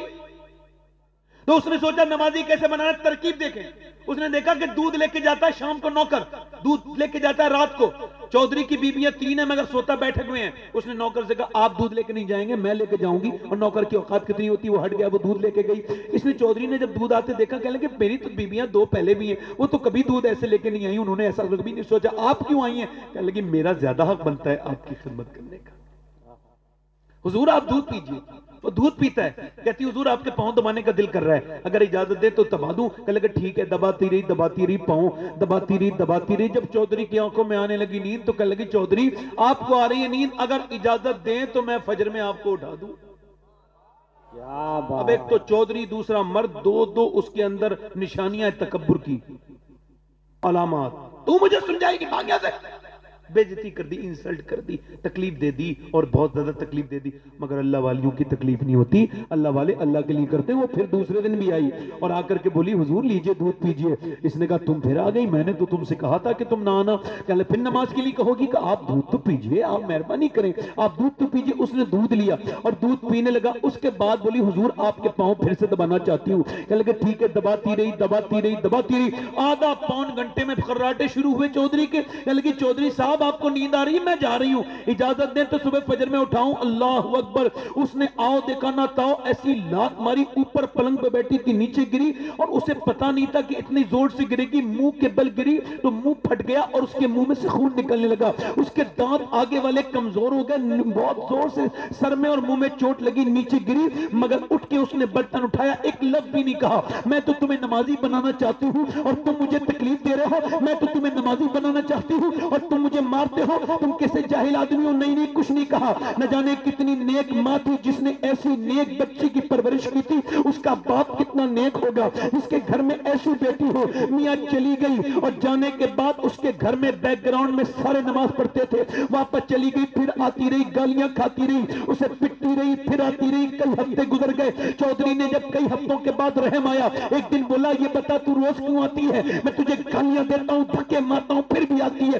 تو اس نے سوچا نمازی کیسے بنانا، ترکیب دیکھیں۔ اس نے دیکھا کہ دودھ لے کے جاتا ہے شام کو نوکر، دودھ لے کے جاتا ہے رات کو۔ چودھری کی بیویاں 3 ہیں مگر سوتا بیٹھے ہوئے ہیں۔ اس نے نوکر سے کہا آپ دودھ لے کے نہیں جائیں گے، میں لے کے جاؤں گی، اور نوکر کی اوقات کتنی ہوتی ہے، وہ ہٹ گیا، وہ دودھ لے کے گئی۔ اس نے چودھری نے جب دودھ آتے دیکھا، کہنے لگے میری تو بیویاں 2 پہلے بھی ہیں، وہ تو کبھی دودھ ایسے لے کے نہیں آئی، انہوں نے ایسا کبھی نہیں سوچا، آپ کیوں آئی ہیں؟ کہنے لگی میرا زیادہ حق بنتا ہے آپ کی خدمت کرنے کا، حضور آپ دودھ پیجئے۔ وہ دودھ پیتا ہے، کہتی حضور آپ کے پاؤں دبانے کا دل کر رہا ہے، اگر اجازت دے تو دبا دوں؟ کہنے لگا ٹھیک ہے، دباتی رہی پاؤں، دباتی رہی۔ جب چودھری کی آنکھوں میں آنے لگی نیند تو کہنے لگی چودھری آپ کو آ رہی ہے نیند، اگر اجازت دیں تو میں فجر میں آپ کو اٹھا دوں۔ اب ایک تو چودھری، دوسرا مرد، دو اس کے اندر نشانیاں تکبر کی علامات۔ تو مجھے سمجھائے گی بھاگیا سے، بےعزتی کر دی، انسلٹ کر دی، تکلیف دے دی، اور بہت زیادہ تکلیف دے دی، مگر اللہ والیوں کی تکلیف نہیں ہوتی، اللہ والے اللہ کے لیے کرتے ہیں۔ وہ پھر دوسرے دن بھی آئی اور آ کر کے بولی حضور لیجئے دودھ پیجئے۔ اس نے کہا تم پھر آ گئی، میں نے تو تم سے کہا تھا کہ تم نہ آنا۔ کہنے پھر نماز کے لیے کہو گی کہ آپ دودھ تو پیجئے، آپ مہربانی کریں، آپ دودھ تو پیجئے۔ اس نے دودھ لیا اور دودھ پینے لگا، اس کے بعد بولی حضور آپ کے پاؤں پھر سے دبانا چاہتی ہوں۔ کہنے لگے ٹھیک ہے، دباتی رہی۔ آدھا پون گھنٹے میں خراٹے شروع ہوئے چودھری کے۔ کہنے لگی چودھری صاحب آپ کو نیند آ رہی ہے، میں جا رہی ہوں، اجازت دیں تو صبح فجر میں اٹھاؤں؟ اللہ اکبر۔ اس نے آؤ دیکھا نہ تاؤ، ایسی لات ماری، اوپر پلنگ پہ بیٹھی تھی نیچے گری، اور اسے پتا نہیں تھا کہ اتنی زور سے گرے گی، منہ کے بل گری تو منہ پھٹ گیا اور اس کے منہ میں سے خون نکلنے لگا، اس کے دانت آگے والے کمزور ہو گئے، بہت زور سے سر میں اور منہ میں چوٹ لگی، نیچے گری، مگر اٹھ کے اس نے برتن اٹھایا، ایک لفظ بھی نہیں کہا۔ میں تو تمہیں نمازی بنانا چاہتی ہوں اور تم مجھے تکلیف دے رہے ہو، میں تو تمہیں نمازی بنانا چاہتی ہوں اور تم مجھے مارتے ہو، تم کیسے جاہل آدمی ہو؟ نہیں کچھ نہیں کہا۔ نہ جانے کتنی نیک ماں تھی جس نے ایسی نیک بچی کی پرورش کی تھی، اس کا باپ کتنا نیک ہوگا جس کے گھر میں ایسی بیٹی ہو۔ میاں چلی گئی اور جانے کے بعد اس کے گھر میں بیک گراؤنڈ میں سارے نماز پڑھتے تھے، واپس چلی گئی، پھر آتی رہی، گالیاں کھاتی رہی، اسے پٹتی رہی، پھر آتی رہی، کئی ہفتے گزر گئے۔ چودھری نے جب کئی ہفتوں کے بعد رحم آیا، ایک دن بولا یہ بتا تو روز کیوں آتی ہے؟ میں تجھے گالیاں دیتا ہوں، دھکے مارتا ہوں، پھر بھی آتی ہے،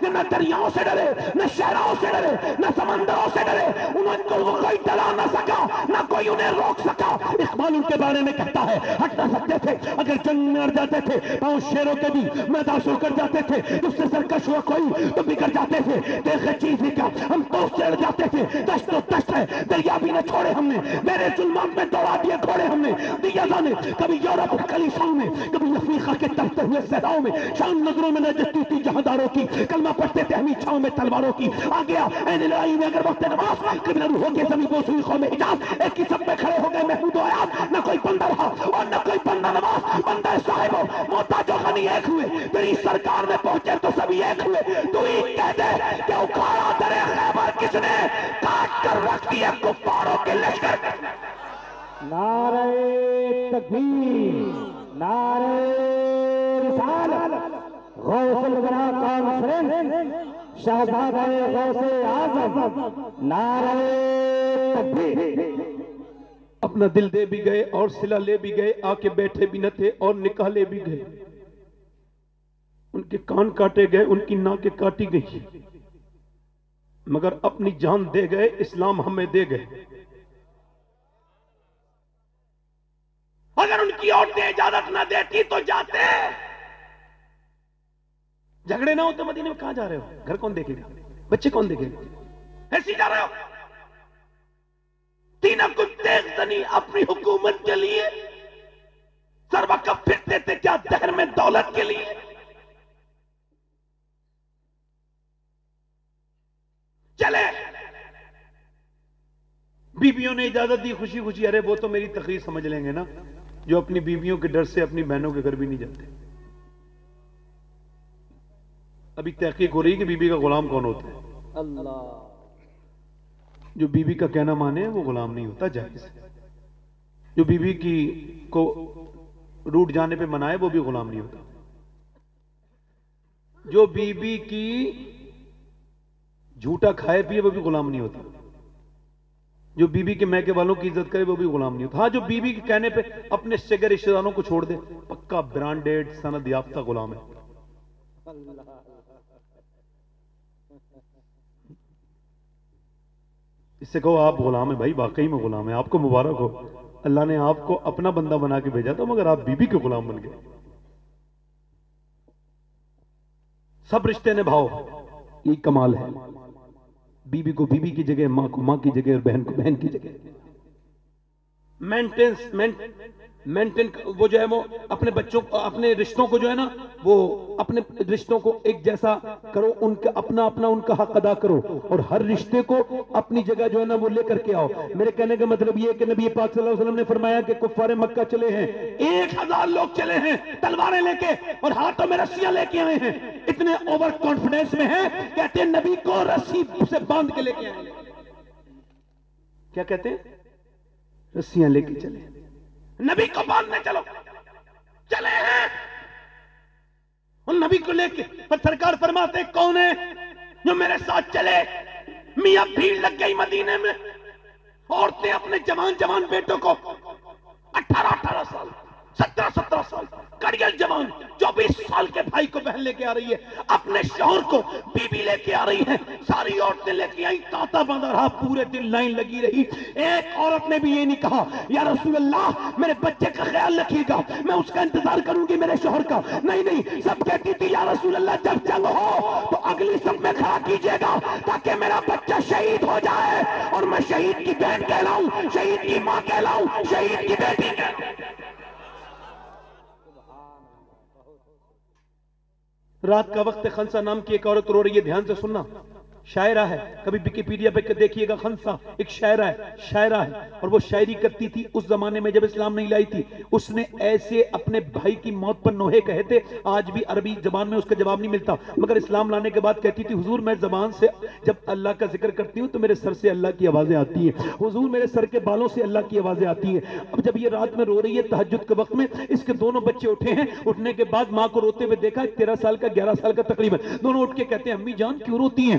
کہ نہ دریاؤں سے ڈرے، نہ شہراؤں سے ڈرے، نہ سمندروں سے ڈرے، انہیں کوئی ڈرا نہ سکا، نہ کوئی انہیں روک سکا۔ اقبال ان کے بارے میں کہتا ہے ہٹ نہ سکتے تھے، اگر جنگ میں اڑ جاتے تھے پاؤں شیروں کے بھی میدان سے کر جاتے تھے، اس سے سرکش ہوا کوئی تو بگڑ جاتے تھے، دیکھے چیز ہی کیا ہم تو چڑھ جاتے تھے، دشت و دشت ہے دریا بھی نہ چھوڑے ہم نے، میرے ظلمات میں دوڑا دیے گھوڑے ہم نے، دیا جانے کبھی یورپ کلیساؤں میں، کبھی افریقہ کے ترتے ہوئے صحراؤں میں، شام نظروں میں نجتی تھی جہانداروں کی، کلمہ پڑھتے تھے ہمیں چھاؤں میں تلواروں کی، آ گیا این لڑائی میں اگر وقت نماز، کبھی نہ ہو کے زمین کو سوئی قوم حجاز، ایک ہی سب میں کھڑے ہو گئے محمود و آیات، نہ کوئی بندہ رہا اور نہ کوئی بندہ نماز، بندہ صاحب محتاج و غنی ایک ہوئے، تیری سرکار میں پہنچے تو سبھی ایک ہوئے، تو ہی کہہ دے کہ اکھاڑا در خیبر کس نے کاٹ کر رکھ دیا کفاروں کے لشکر۔ نعرہ تکبیر، نعرہ رسالت، غوث الورا کانفرنس، شہزادہ غوث اعظم، نعرہ تکبیر۔ اپنا دل دے بھی گئے اور صلہ لے بھی گئے، آ کے بیٹھے بھی نہ تھے اور نکاح لے بھی گئے، ان کے کان کاٹے گئے، ان کی ناکیں کاٹی گئی، مگر اپنی جان دے گئے، اسلام ہمیں دے گئے۔ اگر ان کی عورتیں اجازت نہ دیتی تو جاتے، جھگڑے نہ ہوتے مدینے میں کہاں جا رہے ہو؟ گھر کون دیکھے گا؟ بچے کون دیکھے گا؟ ایسی جا رہے ہو؟ تینہ کچھ دیکھ زنی اپنی حکومت کے لیے، سر وقت پھرتے تھے کیا دہر میں دولت کے لیے؟ چلے بیویوں نے اجازت دی خوشی خوشی، ارے وہ تو میری تقریر سمجھ لیں گے نا، جو اپنی بیویوں کے ڈر سے اپنی بہنوں کے گھر بھی نہیں جاتے۔ ابھی تحقیق ہو رہی کہ بیوی کا غلام کون ہوتا ہے؟ اللہ، جو بیوی کا کہنا مانے وہ غلام نہیں ہوتا، جائز ہے۔ جو بیوی کی کو روٹ جانے پہ منائے وہ بھی غلام نہیں ہوتا۔ جو بیوی کی جھوٹا کھائے پیے وہ بھی غلام نہیں ہوتا۔ جو بیوی کے میکے والوں کی عزت کرے وہ بھی غلام نہیں ہوتا۔ ہاں جو بیوی کے کہنے پہ اپنے سگے رشتہ داروں کو چھوڑ دے، پکا برانڈیڈ سند یافتہ غلام ہے۔ اس سے کہو آپ غلام ہیں، بھائی واقعی میں غلام ہیں، آپ کو مبارک ہو، اللہ نے آپ کو اپنا بندہ بنا کے بھیجا تھا، مگر آپ بیوی کے غلام بن گئے۔ سب رشتے نبھاؤ، یہ کمال ہے۔ بیوی کو بیوی کی جگہ، ماں کو ماں کی جگہ، اور بہن کو بہن کی جگہ۔ مینٹین وہ جو ہے وہ اپنے بچوں کو، اپنے رشتوں کو جو ہے نا، وہ اپنے رشتوں کو ایک جیسا کرو، ان کا اپنا اپنا ان کا حق ادا کرو، اور ہر رشتے کو اپنی جگہ جو ہے نا وہ لے کر کے آؤ۔ میرے کہنے کا مطلب یہ ہے کہ نبی پاک صلی اللہ علیہ وسلم نے فرمایا کہ کفار مکہ چلے ہیں، 1000 لوگ چلے ہیں تلواریں لے کے اور ہاتھوں میں رسیاں لے کے آئے ہیں، اتنے اوور کانفیڈنس میں ہیں، کہتے ہیں نبی کو رسی سے باندھ کے لے کے آئے ہیں۔ کیا کہتے ہیں؟ رسیاں لے کے چلے، نبی کو باندھنے چلو، چلے ہیں ان نبی کو لے کے۔ پر سرکار فرماتے کون ہے جو میرے ساتھ چلے؟ میاں بھیڑ لگ گئی مدینے میں، عورتیں اپنے جوان بیٹوں کو 18 سال 17 سال کڑیل جوان 24 سال کے بھائی کو بہن لے کے آ رہی ہے، اپنے شوہر کو بیوی لے کے آ رہی ہے، ساری عورتیں لے کے آئی، تانتا باندھا رہا، پورے دن لائن لگی رہی۔ ایک عورت نے بھی یہ نہیں کہا یا رسول اللہ میرے بچے کا خیال رکھیے گا، میں اس کا انتظار کروں گی میرے شوہر کا، نہیں، سب کہتی تھی یا رسول اللہ جب جنگ ہو تو اگلی سب میں کھڑا کیجئے گا تاکہ میرا بچہ شہید ہو جائے اور میں شہید کی بہن کہلاؤں، شہید کی ماں کہلاؤں، شہید کی بیٹی کہلاؤں۔ رات کا وقت خنسا نام کی ایک عورت رو رہی ہے، دھیان سے سننا، شاعرہ ہے، کبھی ویکیپیڈیا پہ دیکھیے گا، خنسا ایک شاعرہ ہے، اور وہ شاعری کرتی تھی اس زمانے میں جب اسلام نہیں لائی تھی۔ اس نے ایسے اپنے بھائی کی موت پر نوحے کہے تھے، آج بھی عربی زبان میں اس کا جواب نہیں ملتا، مگر اسلام لانے کے بعد کہتی تھی حضور میں زبان سے جب اللہ کا ذکر کرتی ہوں تو میرے سر سے اللہ کی آوازیں آتی ہیں، حضور میرے سر کے بالوں سے اللہ کی آوازیں آتی ہیں۔ اب جب یہ رات میں رو رہی ہے تہجد کے وقت میں، اس کے دونوں بچے اٹھے ہیں، اٹھنے کے بعد ماں کو روتے ہوئے دیکھا، 13 سال کا 11 سال کا تقریباً، دونوں اٹھ کے کہتے ہیں امی جان کیوں روتی ہیں؟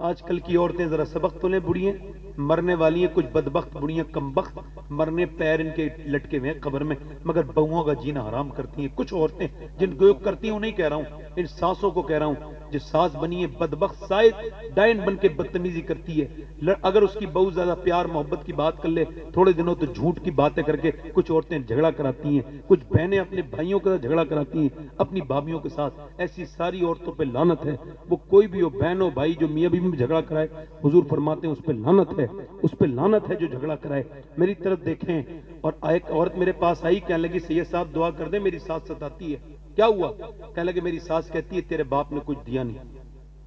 آج کل کی عورتیں ذرا سبق تو لیں، بڑی ہیں مرنے والی ہیں، کچھ بدبخت بڑی ہیں کم بخت، مرنے پیر ان کے لٹکے ہوئے ہیں قبر میں، مگر بہوؤں کا جینا حرام کرتی ہیں۔ کچھ عورتیں جن کو کرتی ہیں انہیں کہہ رہا ہوں، ان ساسوں کو کہہ رہا ہوں جو ساس بنی ہے بدبخت شاید ڈائن بن کے بدتمیزی کرتی ہے۔ اگر اس کی بہو زیادہ پیار محبت کی بات کر لے تھوڑے دنوں تو جھوٹ کی باتیں کر کے کچھ عورتیں جھگڑا کراتی ہیں، کچھ بہنیں اپنے بھائیوں کے ساتھ جھگڑا کراتی ہیں، اپنی بھابھیوں کے ساتھ۔ ایسی ساری عورتوں پہ لعنت ہے، وہ کوئی بھی ہو بہن ہو بھائی جو میاں بیوی میں جھگڑا کرائے، حضور فرماتے ہیں اس پہ لعنت ہے، اس پہ لعنت ہے جو جھگڑا کرائے۔ میری طرف دیکھیں، اور ایک عورت میرے پاس آئی کہنے لگی سید صاحب دعا کر دیں میری ساس ستاتی ہے۔ کیا ہوا؟ کہنے لگے میری ساس کہتی ہے تیرے باپ نے کچھ دیا نہیں،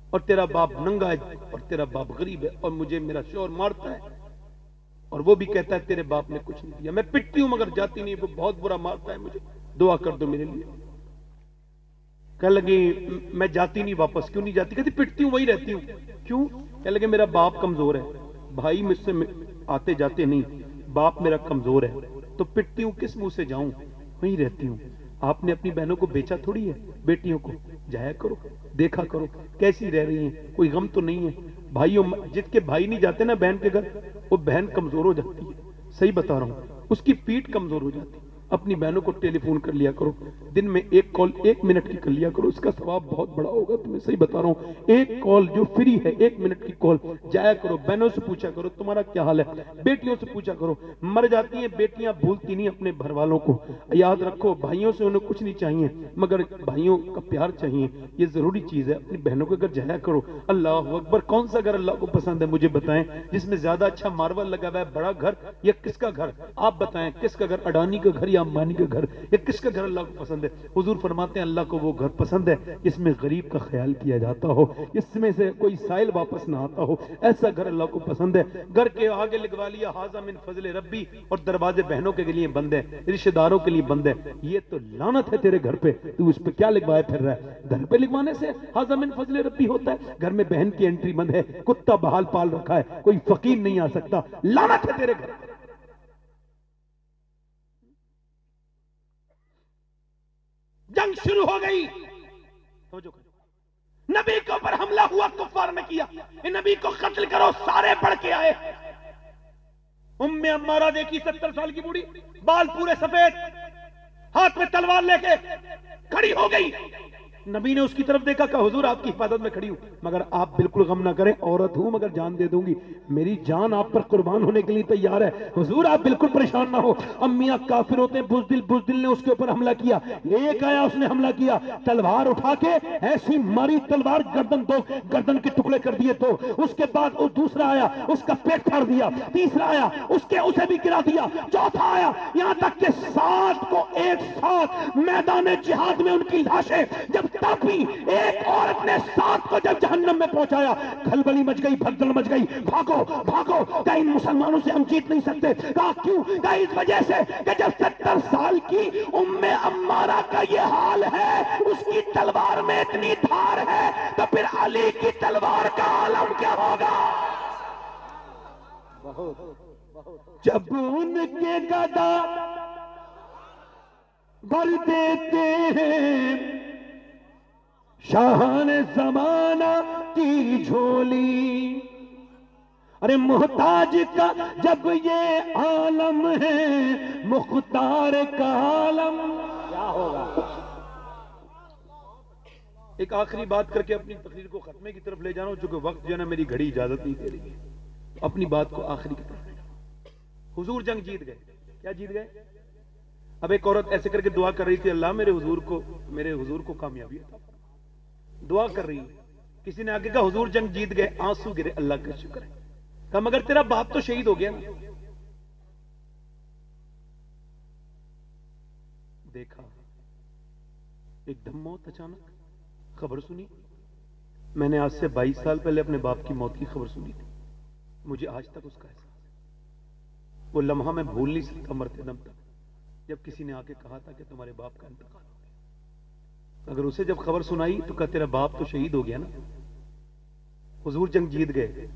اور تیرا باپ ننگا ہے، اور تیرا باپ غریب ہے، اور مجھے میرا شوہر مارتا ہے، اور وہ بھی کہتا ہے تیرے باپ نے کچھ نہیں دیا، میں پٹتی ہوں مگر جاتی نہیں، وہ بہت برا مارتا ہے مجھے، دعا کر دو میرے لیے۔ کہنے لگی میں جاتی نہیں واپس۔ کیوں نہیں جاتی؟ کہتی پٹتی ہوں وہی رہتی ہوں۔ کیوں؟ کہنے لگے میرا باپ کمزور ہے، بھائی مجھ سے آتے جاتے نہیں، باپ میرا کمزور ہے، تو پٹتی ہوں کس منہ سے جاؤں، وہیں رہتی ہوں۔ آپ نے اپنی بہنوں کو بیچا تھوڑی ہے، بیٹیوں کو جایا کرو، دیکھا کرو کیسی رہ رہی ہیں، کوئی غم تو نہیں ہے۔ بھائیوں جت کے بھائی نہیں جاتے نا بہن کے گھر، وہ بہن کمزور ہو جاتی ہے، صحیح بتا رہا ہوں، اس کی پیٹھ کمزور ہو جاتی ہے۔ اپنی بہنوں کو ٹیلی فون کر لیا کرو، دن میں ایک کال 1 منٹ کی کر لیا کرو، اس کا ثواب بہت بڑا ہوگا، تمہیں صحیح بتا رہا ہوں۔ ایک کال جو فری ہے 1 منٹ کی کال جایا کرو، بہنوں سے پوچھا کرو تمہارا کیا حال ہے، بیٹیوں سے پوچھا کرو۔ مر جاتی ہیں بیٹیاں، بھولتی نہیں اپنے گھر والوں کو۔ یاد رکھو بھائیوں سے انہیں کچھ نہیں چاہیے مگر بھائیوں کا پیار چاہیے، یہ ضروری چیز ہے۔ اپنی بہنوں کے گھر جایا کرو۔ اللہ اکبر، کون سا گھر اللہ کو پسند ہے مجھے بتائیں، جس میں زیادہ اچھا ماربل لگا ہوا ہے، بڑا گھر یا کس کا گھر؟ آپ بتائیں کس کا گھر، اڈانی کا گھر یا امبانی کا گھر، یہ کس کا گھر اللہ کو پسند ہے؟ حضور فرماتے ہیں اللہ کو وہ گھر پسند ہے جس میں غریب کا خیال کیا جاتا ہو، اس میں سے کوئی سائل واپس نہ آتا ہو، ایسا گھر اللہ کو پسند ہے۔ گھر کے آگے لگوا لیا ھذا من فضل ربی، اور دروازے بہنوں کے لیے بند ہے، رشتہ داروں کے لیے بند ہے، یہ تو لعنت ہے تیرے گھر پہ، تو اس پہ کیا لگوائے پھر رہا ہے؟ گھر پہ لگوانے سے ھذا من فضل ربی ہوتا ہے؟ گھر میں بہن کی انٹری بند ہے، کتا بحال پال رکھا ہے، کوئی فقیر نہیں آ سکتا، لعنت ہے تیرے گھر۔ جنگ شروع ہو گئی، نبی کے اوپر حملہ ہوا، کفار میں کیا، نبی کو قتل کرو، سارے بڑھ کے آئے۔ ام عمارہ دیکھی 70 سال کی بوڑھی، بال پورے سفید، ہاتھ میں تلوار لے کے کھڑی ہو گئی۔ نبی نے اس کی طرف دیکھا کہ حضور آپ کی حفاظت میں کھڑی ہوں، مگر آپ بالکل غم نہ کریں، عورت ہوں مگر جان دے دوں گی، میری جان آپ پر قربان ہونے کے لیے تیار ہے، حضور آپ بالکل پریشان نہ ہو۔ امیاں کافر ہوتے ہیں، بزدل نے اس کے اوپر حملہ کیا، ایک آیا اس نے حملہ کیا، تلوار اٹھا کے ایسی ماری تلوار، گردن کے ٹکڑے کر دیے، تو اس کے بعد وہ دوسرا آیا اس کا پیٹ پھاڑ دیا، تیسرا آیا اسے بھی گرا دیا، چوتھا آیا، یہاں تک کہ 7 کو ایک ساتھ میدان جہاد میں ان کی لاشیں جب تاپی، ایک عورت نے 7 کو جب جہنم میں پہنچایا، کھلبلی مچ گئی، بھگدڑ مچ گئی، بھاگو کہ ان مسلمانوں سے ہم جیت نہیں سکتے۔ کہا کیوں؟ کہ اس وجہ سے کہ جب 70 سال کی ام عمارہ کا یہ حال ہے، اس کی تلوار میں اتنی دھار ہے، تو پھر علی کی تلوار کا عالم کیا ہوگا؟ جب ان کے گدا بھر دیتے ہیں شاہان زمانہ کی جھولی، ارے محتاج کا جب یہ عالم ہے، مختار کا عالم کیا ہوگا؟ ایک آخری بات کر کے اپنی تقریر کو ختمے کی طرف لے جانا ہوں، چونکہ وقت جو ہے نا میری گھڑی اجازت نہیں دے رہی ہے، اپنی بات کو آخری کی طرف لے جاؤں۔ حضور جنگ جیت گئے، کیا جیت گئے؟ اب ایک عورت ایسے کر کے دعا کر رہی تھی، اللہ میرے حضور کو کامیابی عطا فرما، دعا کر رہی ہے۔ کسی نے آگے کہا حضور جنگ جیت گئے، آنسو گرے، اللہ کا شکر ہے۔ کہا مگر تیرا باپ تو شہید ہو گیا نا۔ دیکھا ایک دم موت، اچانک خبر سنی۔ میں نے آج سے 22 سال پہلے اپنے باپ کی موت کی خبر سنی تھی، مجھے آج تک اس کا احساس ہے، وہ لمحہ میں بھول نہیں سکتا مرتے دم تک، جب کسی نے آ کے کہا تھا کہ تمہارے باپ کا انتقال ہو گیا۔ اگر اسے جب خبر سنائی تو کہا تیرا باپ تو شہید ہو گیا نا، حضور جنگ جیت گئے،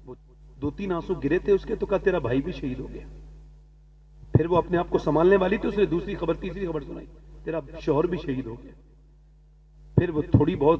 وہ 2-3 آنسو گرے تھے اس کے، تو کہا تیرا بھائی بھی شہید ہو گیا۔ پھر وہ اپنے آپ کو سنبھالنے والی تھی، اس نے دوسری خبر تیسری خبر سنائی، تیرا شوہر بھی شہید ہو گیا۔ پھر وہ تھوڑی بہت